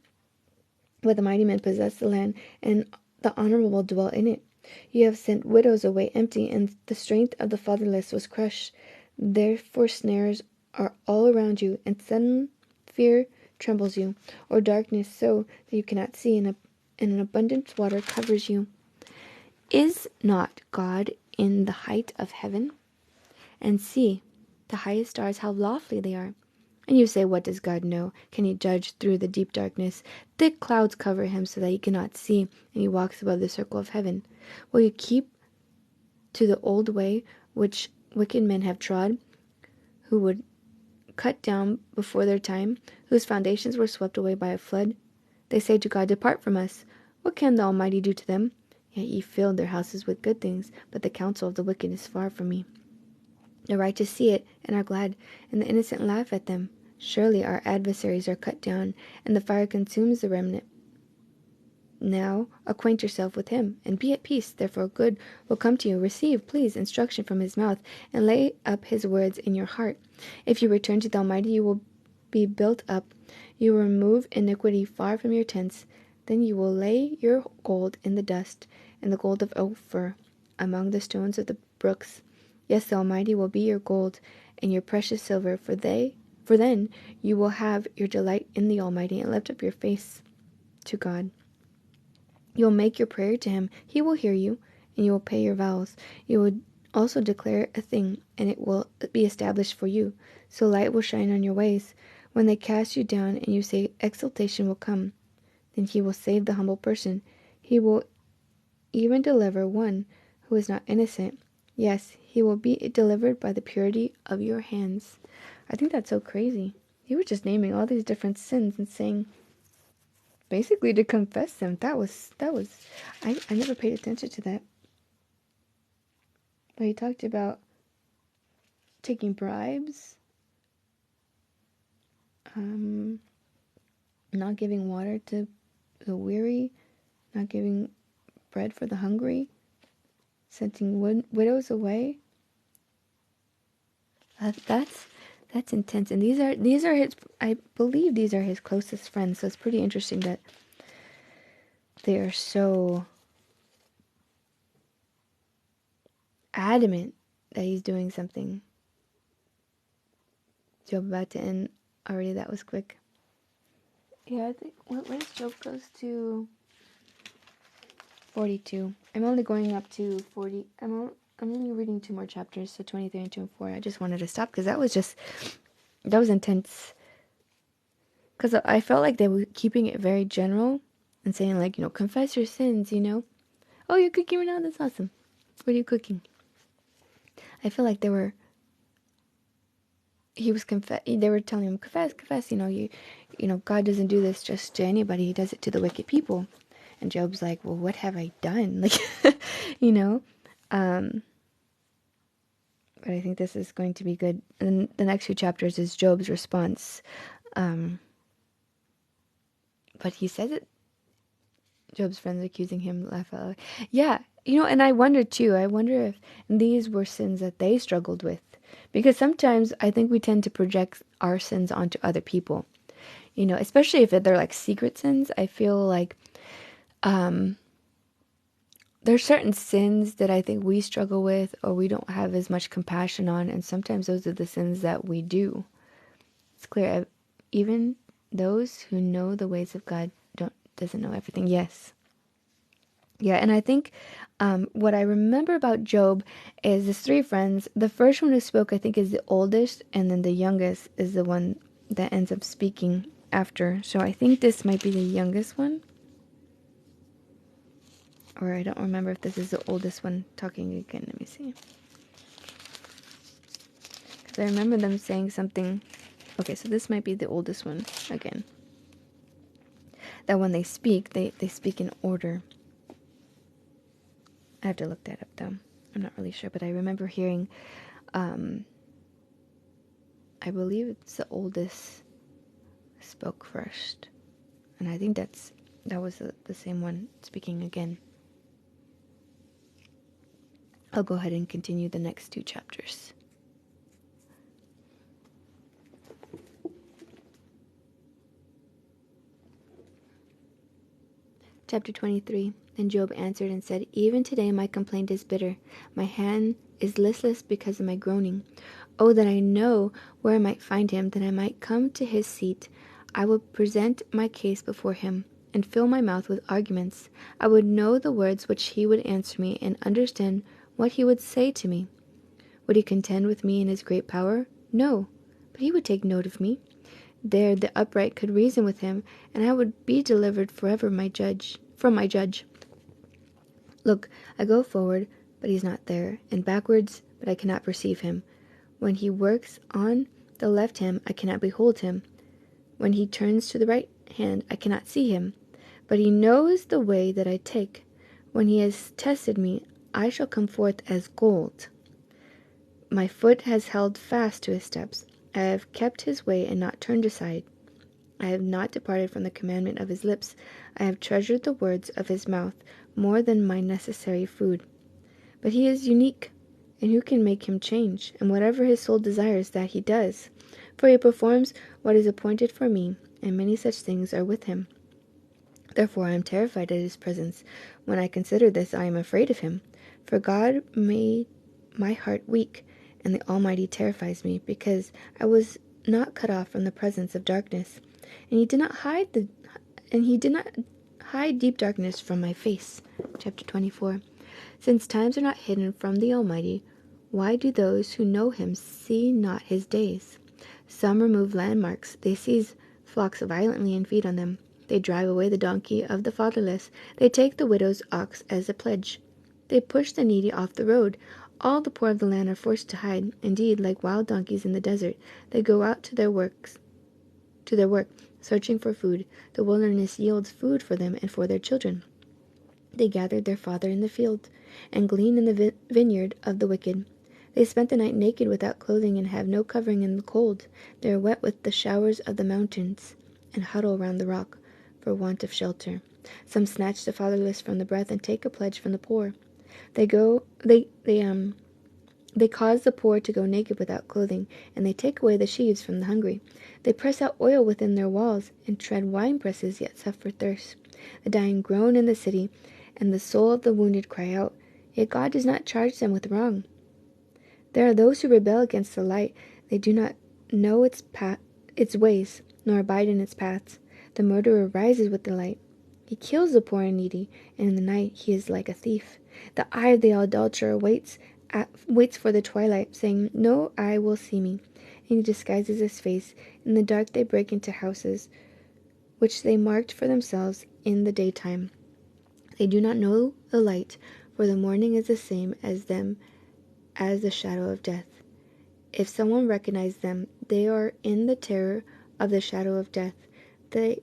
A: But the mighty men possess the land, and the honorable dwell in it. You have sent widows away empty, and the strength of the fatherless was crushed. Therefore snares are all around you, and sudden fear trembles you, or darkness so that you cannot see, and an abundant water covers you. Is not God in the height of heaven? And see, the highest stars, how lofty they are. And you say, what does God know? Can he judge through the deep darkness? Thick clouds cover him so that he cannot see, and he walks above the circle of heaven. Will you keep to the old way which wicked men have trod, who would cut down before their time, whose foundations were swept away by a flood? They say to God, depart from us. What can the Almighty do to them? Yet ye filled their houses with good things, but the counsel of the wicked is far from me. The righteous see it, and are glad, and the innocent laugh at them. Surely our adversaries are cut down, and the fire consumes the remnant. Now acquaint yourself with him, and be at peace. Therefore good will come to you. Receive, please, instruction from his mouth, and lay up his words in your heart. If you return to the Almighty, you will be built up. You will remove iniquity far from your tents. Then you will lay your gold in the dust, and the gold of Ophir among the stones of the brooks. Yes, the Almighty will be your gold, and your precious silver, for then you will have your delight in the Almighty, and lift up your face to God. You will make your prayer to him. He will hear you, and you will pay your vows. You will also declare a thing, and it will be established for you. So light will shine on your ways. When they cast you down, and you say, exaltation will come, then he will save the humble person. He will even deliver one who is not innocent. Yes, he will be delivered by the purity of your hands. I think that's so crazy. He was just naming all these different sins and saying, basically to confess them. That was I never paid attention to that. But he talked about taking bribes, not giving water to the weary, not giving bread for the hungry, sending widows away. That's intense. And these are his. I believe these are his closest friends. So it's pretty interesting that they are so adamant that he's doing something. Job about to end already. That was quick. Yeah, I think what Job goes to 42. I'm only going up to 40. I'm only reading 2 more chapters, so 23 and 24. I just wanted to stop because that was intense. Because I felt like they were keeping it very general and saying like, confess your sins, Oh, you're cooking right now? That's awesome. What are you cooking? I feel like they were telling him, confess, God doesn't do this just to anybody. He does it to the wicked people. And Job's like, well, what have I done? Like, but I think this is going to be good. And the next few chapters is Job's response. But he says it. Job's friends accusing him, laugh out loud. Yeah, and I wonder if these were sins that they struggled with. Because sometimes I think we tend to project our sins onto other people. Especially if they're like secret sins. I feel like there's certain sins that I think we struggle with or we don't have as much compassion on. And sometimes those are the sins that we do. It's clear. Even those who know the ways of God doesn't know everything. Yes. Yeah, and I think what I remember about Job is his 3 friends. The first one who spoke, I think, is the oldest, and then the youngest is the one that ends up speaking after. So I think this might be the youngest one. Or I don't remember if this is the oldest one talking again. Let me see. Because I remember them saying something. Okay, so this might be the oldest one again. That when they speak, they speak in order. I have to look that up though. I'm not really sure, but I remember hearing, I believe it's the oldest spoke first. And I think that was the same one speaking again. I'll go ahead and continue the next 2 chapters. Chapter 23. Then Job answered and said, even today my complaint is bitter. My hand is listless because of my groaning. Oh, that I know where I might find him, that I might come to his seat. I would present my case before him, and fill my mouth with arguments. I would know the words which he would answer me, and understand what he would say to me. Would he contend with me in his great power? No, but he would take note of me. There the upright could reason with him, and I would be delivered forever from my judge. Look, I go forward, but he is not there, and backwards, but I cannot perceive him. When he works on the left hand, I cannot behold him. When he turns to the right hand, I cannot see him. But he knows the way that I take. When he has tested me, I shall come forth as gold. My foot has held fast to his steps. I have kept his way and not turned aside. I have not departed from the commandment of his lips. I have treasured the words of his mouth more than my necessary food. But he is unique, and who can make him change? And whatever his soul desires, that he does. For he performs what is appointed for me, and many such things are with him. Therefore I am terrified at his presence. When I consider this, I am afraid of him. For God made my heart weak, and the Almighty terrifies me, because I was not cut off from the presence of darkness, and he did not hide deep darkness from my face. Chapter 24. Since times are not hidden from the Almighty, why do those who know him see not his days? Some remove landmarks, they seize flocks violently and feed on them. They drive away the donkey of the fatherless. They take the widow's ox as a pledge. They push the needy off the road. All the poor of the land are forced to hide. Indeed, like wild donkeys in the desert, they go out to their work, searching for food. The wilderness yields food for them and for their children. They gathered their father in the field, and gleaned in the vineyard of the wicked. They spent the night naked without clothing, and have no covering in the cold. They are wet with the showers of the mountains, and huddle round the rock for want of shelter. Some snatch the fatherless from the breath, and take a pledge from the poor. They cause the poor to go naked without clothing, and they take away the sheaves from the hungry. They press out oil within their walls, and tread wine presses, yet suffer thirst. The dying groan in the city, and the soul of the wounded cry out, yet God does not charge them with wrong. There are those who rebel against the light. They do not know its ways, nor abide in its paths. The murderer rises with the light. He kills the poor and needy, and in the night he is like a thief. The eye of the adulterer waits for the twilight, saying, no eye will see me. And he disguises his face. In the dark they break into houses, which they marked for themselves in the daytime. They do not know the light, for the morning is the same as them as the shadow of death. If someone recognizes them, they are in the terror of the shadow of death. They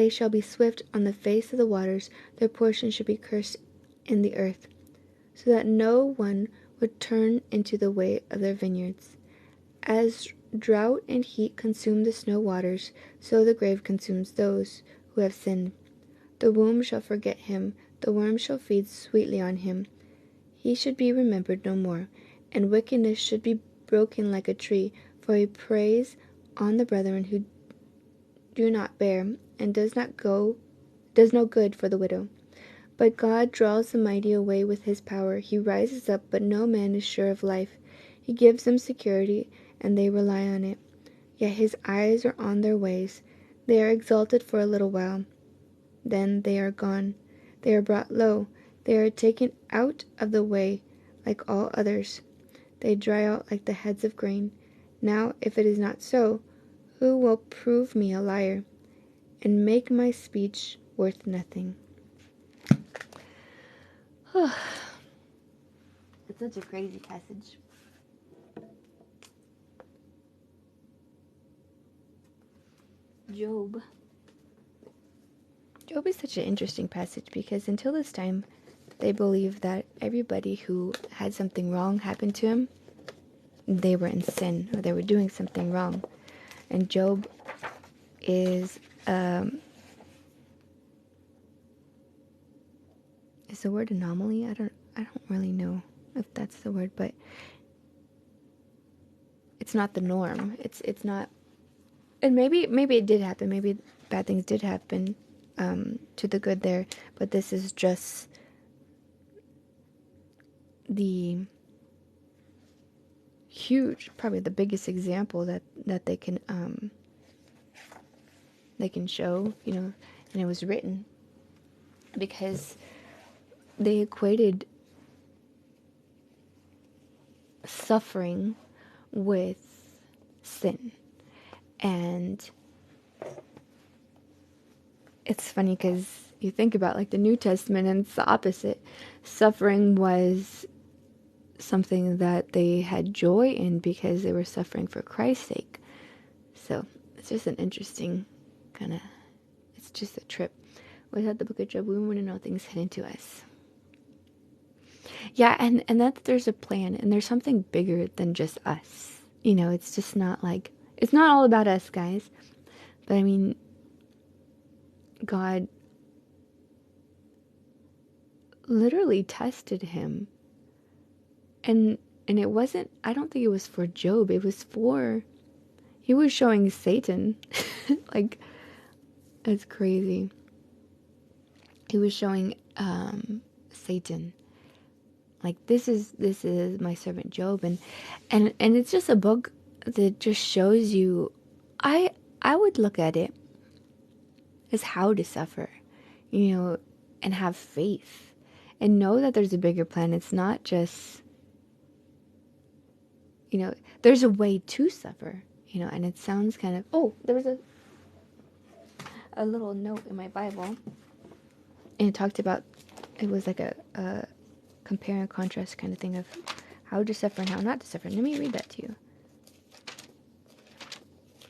A: shall be swift on the face of the waters. Their portion should be cursed in the earth, so that no one would turn into the way of their vineyards. As drought and heat consume the snow waters, so the grave consumes those who have sinned. The womb shall forget him, the worm shall feed sweetly on him. He should be remembered no more, and wickedness should be broken like a tree, for he preys on the brethren who do not bear, and does no good for the widow. But God draws the mighty away with his power. He rises up, but no man is sure of life. He gives them security, and they rely on it. Yet his eyes are on their ways. They are exalted for a little while. Then they are gone. They are brought low. They are taken out of the way like all others. They dry out like the heads of grain. Now, if it is not so, who will prove me a liar and make my speech worth nothing? It's such a crazy passage. Job. Job is such an interesting passage because until this time, they believed that everybody who had something wrong happen to him, they were in sin or they were doing something wrong. And Job is the word anomaly? I don't really know if that's the word, but it's not the norm. It's not, and maybe it did happen. Maybe bad things did happen to the good there, but this is just the huge, probably the biggest example that they can show, and it was written because they equated suffering with sin. And it's funny because you think about like the New Testament and it's the opposite. Suffering was something that they had joy in because they were suffering for Christ's sake. So it's just an interesting kind of, it's just a trip. Without the book of Job, we wouldn't know things hidden to us. Yeah, and that there's a plan and there's something bigger than just us. You know, it's just not like, it's not all about us, guys. But I mean, God literally tested him. And it wasn't, I don't think it was for Job. It was for, he was showing Satan. Like, it's crazy. He was showing Satan. Like, this is my servant Job. And it's just a book that just shows you, I would look at it as how to suffer, you know, and have faith and know that there's a bigger plan. It's not just, you know, there's a way to suffer, you know, and it sounds kind of, oh, there was a little note in my Bible, and it talked about, it was like a compare and contrast kind of thing of how to suffer and how not to suffer. Let me read that to you.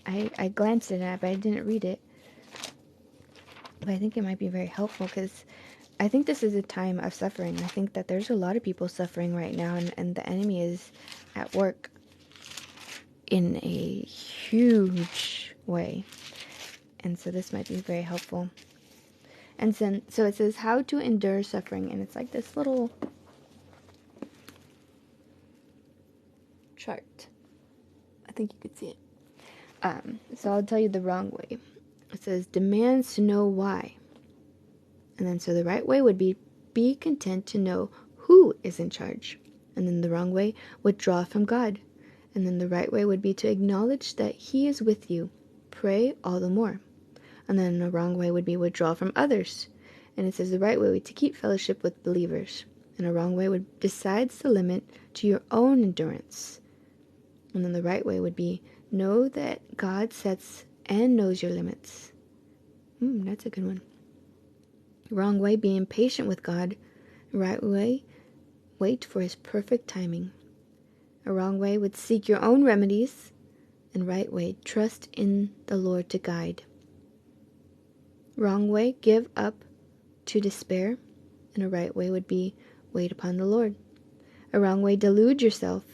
A: I glanced at it, but I didn't read it. But I think it might be very helpful because I think this is a time of suffering. I think that there's a lot of people suffering right now, and the enemy is at work in a huge way. And so this might be very helpful. And so it says how to endure suffering, and it's like this little chart. I think you could see it. So I'll tell you the wrong way. It says demands to know why. And then so the right way would be content to know who is in charge. And then the wrong way would draw from God. And then the right way would be to acknowledge that he is with you. Pray all the more. And then the wrong way would be withdraw from others. And it says the right way to keep fellowship with believers. And a wrong way would decides the limit to your own endurance. And then the right way would be know that God sets and knows your limits. That's a good one. Wrong way, be impatient with God. Right way, wait for his perfect timing. A wrong way would seek your own remedies. And right way, trust in the Lord to guide. Wrong way, give up to despair. And a right way would be wait upon the Lord. A wrong way, delude yourself.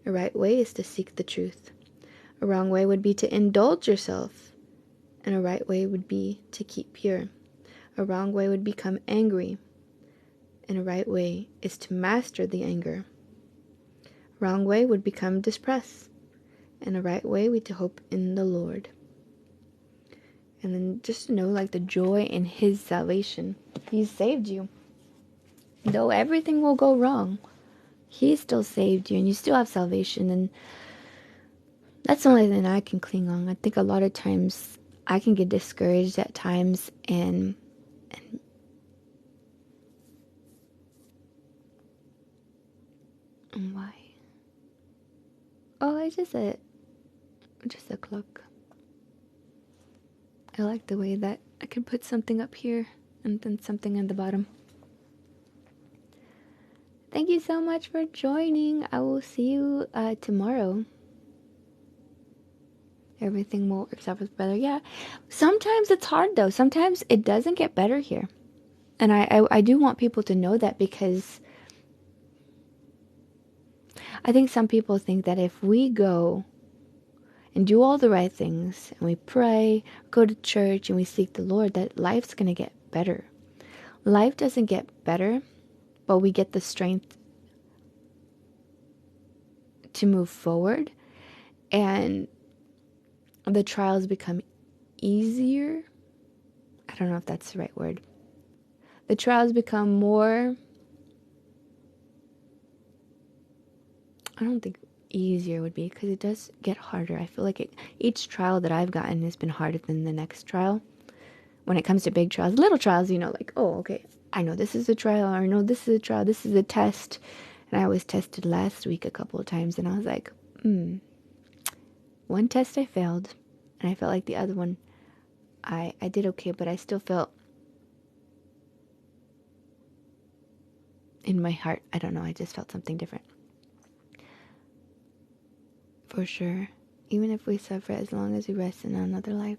A: A right way is to seek the truth. A wrong way would be to indulge yourself. And a right way would be to keep pure. A wrong way would become angry. And a right way is to master the anger. Wrong way would become depressed. And a right way would to hope in the Lord. And then just to know like the joy in his salvation. He saved you. Though everything will go wrong, he still saved you and you still have salvation. And that's the only thing I can cling on. I think a lot of times I can get discouraged at times and why? Oh, it's just a clock. I like the way that I can put something up here and then something in the bottom. Thank you so much for joining. I will see you tomorrow. Everything will work out better. Yeah. Sometimes it's hard though. Sometimes it doesn't get better here. And I do want people to know that because I think some people think that if we go and do all the right things and we pray, go to church and we seek the Lord, that life's going to get better. Life doesn't get better, but we get the strength to move forward and the trials become easier. I don't know if that's the right word. The trials become more, I don't think easier would be because it does get harder. I feel like each trial that I've gotten has been harder than the next trial. When it comes to big trials, little trials, you know, like, oh, okay, I know this is a trial, or I know this is a trial, this is a test. And I was tested last week a couple of times, and I was like, One test I failed, and I felt like the other one I did okay, but I still felt in my heart, I don't know, I just felt something different. For sure. Even if we suffer, as long as we rest in another life.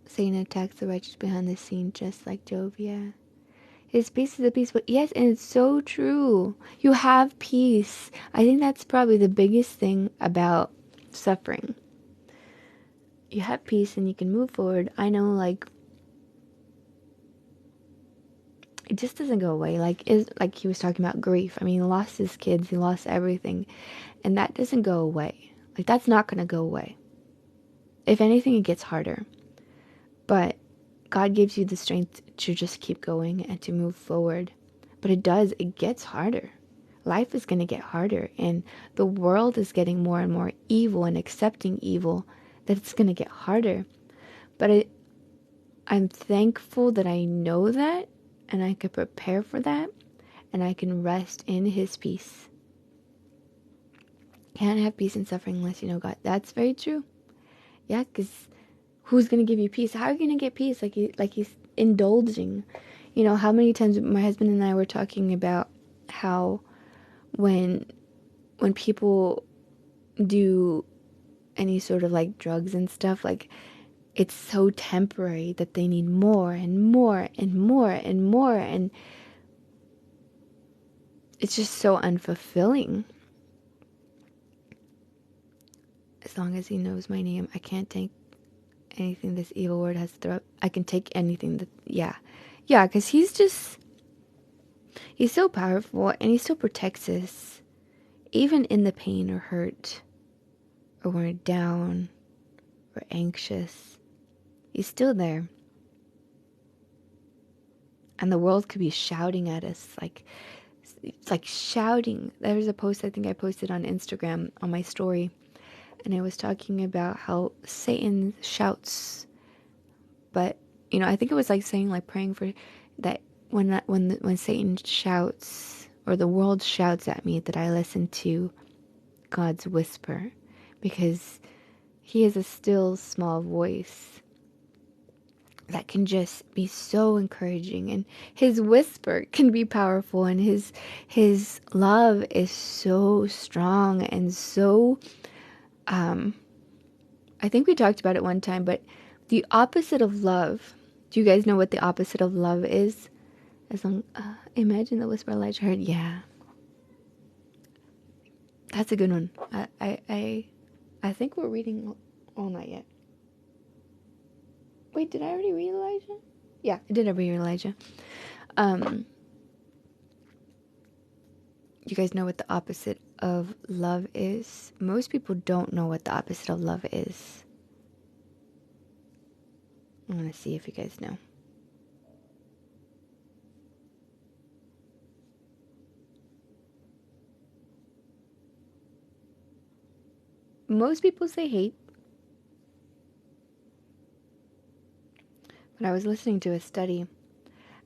A: Satan attacks the righteous behind the scene, just like Job, yeah. His peace is a peaceful, yes, and it's so true. You have peace. I think that's probably the biggest thing about suffering. You have peace and you can move forward. I know, like, it just doesn't go away. Like he was talking about grief. I mean, he lost his kids, he lost everything, and that doesn't go away. Like, that's not going to go away. If anything, it gets harder. But God gives you the strength to just keep going and to move forward. But it gets harder. Life is going to get harder, and the world is getting more and more evil and accepting evil, that it's going to get harder. But I'm thankful that I know that, and I can prepare for that, and I can rest in His peace. Can't have peace and suffering unless you know God. That's very true. Yeah, because who's going to give you peace? How are you going to get peace? Like he's indulging. You know, how many times my husband and I were talking about how when people do any sort of like drugs and stuff, like, it's so temporary that they need more and more and more and more, and it's just so unfulfilling. As long as He knows my name, I can't take anything this evil word has to throw up. I can take anything that, yeah, because He's so powerful, and He still protects us, even in the pain or hurt, or when we're down or anxious. He's still there. And the world could be shouting at us, like, it's like shouting. There was a post I think I posted on Instagram on my story, and I was talking about how Satan shouts, but I think it was like saying, like, praying for that when Satan shouts, or the world shouts at me, that I listen to God's whisper, because He is a still small voice that can just be so encouraging, and His whisper can be powerful, and his love is so strong and so I think we talked about it one time, but the opposite of love, do you guys know what the opposite of love is? Imagine the whisper Elijah heard. Yeah, that's a good one. I think we're reading. Oh, not yet. Wait, did I already read Elijah? Yeah, I did read Elijah. You guys know what the opposite of love is? Most people don't know what the opposite of love is. I want to see if you guys know. Most people say hate. But I was listening to a study,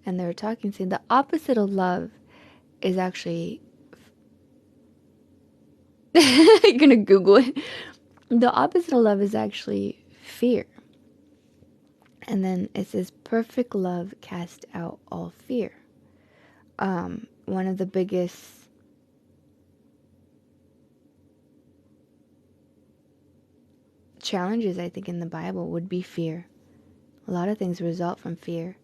A: and they were saying the opposite of love is actually... You're going to Google it. The opposite of love is actually fear. And then it says, perfect love casts out all fear. One of the biggest challenges, I think, in the Bible would be fear. A lot of things result from fear,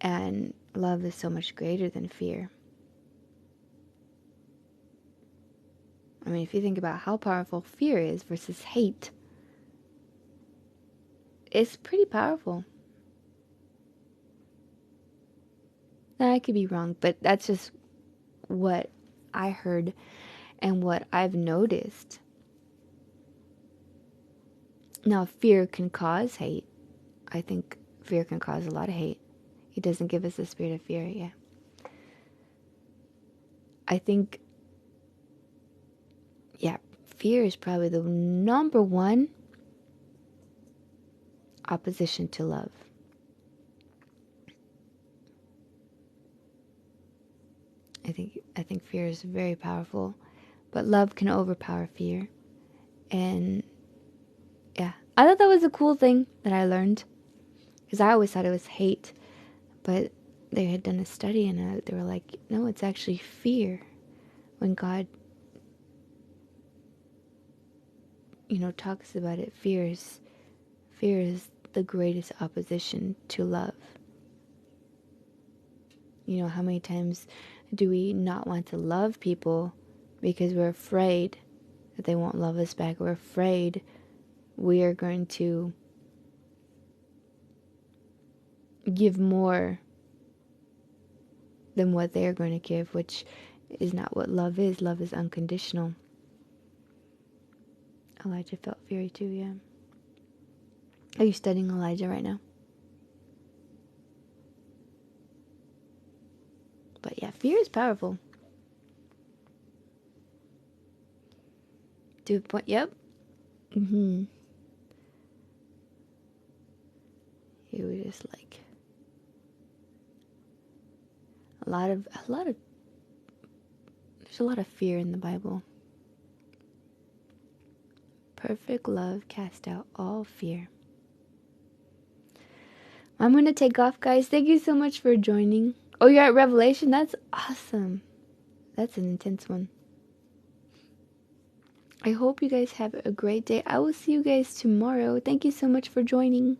A: and love is so much greater than fear. I mean, if you think about how powerful fear is versus hate, it's pretty powerful. Now, I could be wrong, but that's just what I heard and what I've noticed. Now, fear can cause hate. I think fear can cause a lot of hate. He doesn't give us the spirit of fear, yeah. I think, yeah, fear is probably the number one opposition to love. I think fear is very powerful, but love can overpower fear. And yeah, I thought that was a cool thing that I learned, because I always thought it was hate, but they had done a study and they were like, no, it's actually fear. When God, talks about it, fear is the greatest opposition to love. How many times do we not want to love people because we're afraid that they won't love us back? We're afraid we are going to give more than what they're going to give, which is not what love is. Love is unconditional. Elijah felt fury too, yeah. Are you studying Elijah right now? But yeah, fear is powerful. To a point, yep. He was just like a lot of there's a lot of fear in the Bible. Perfect love casts out all fear. I'm going to take off, guys. Thank you so much for joining. Oh, you're at Revelation? That's awesome. That's an intense one. I hope you guys have a great day. I will see you guys tomorrow. Thank you so much for joining.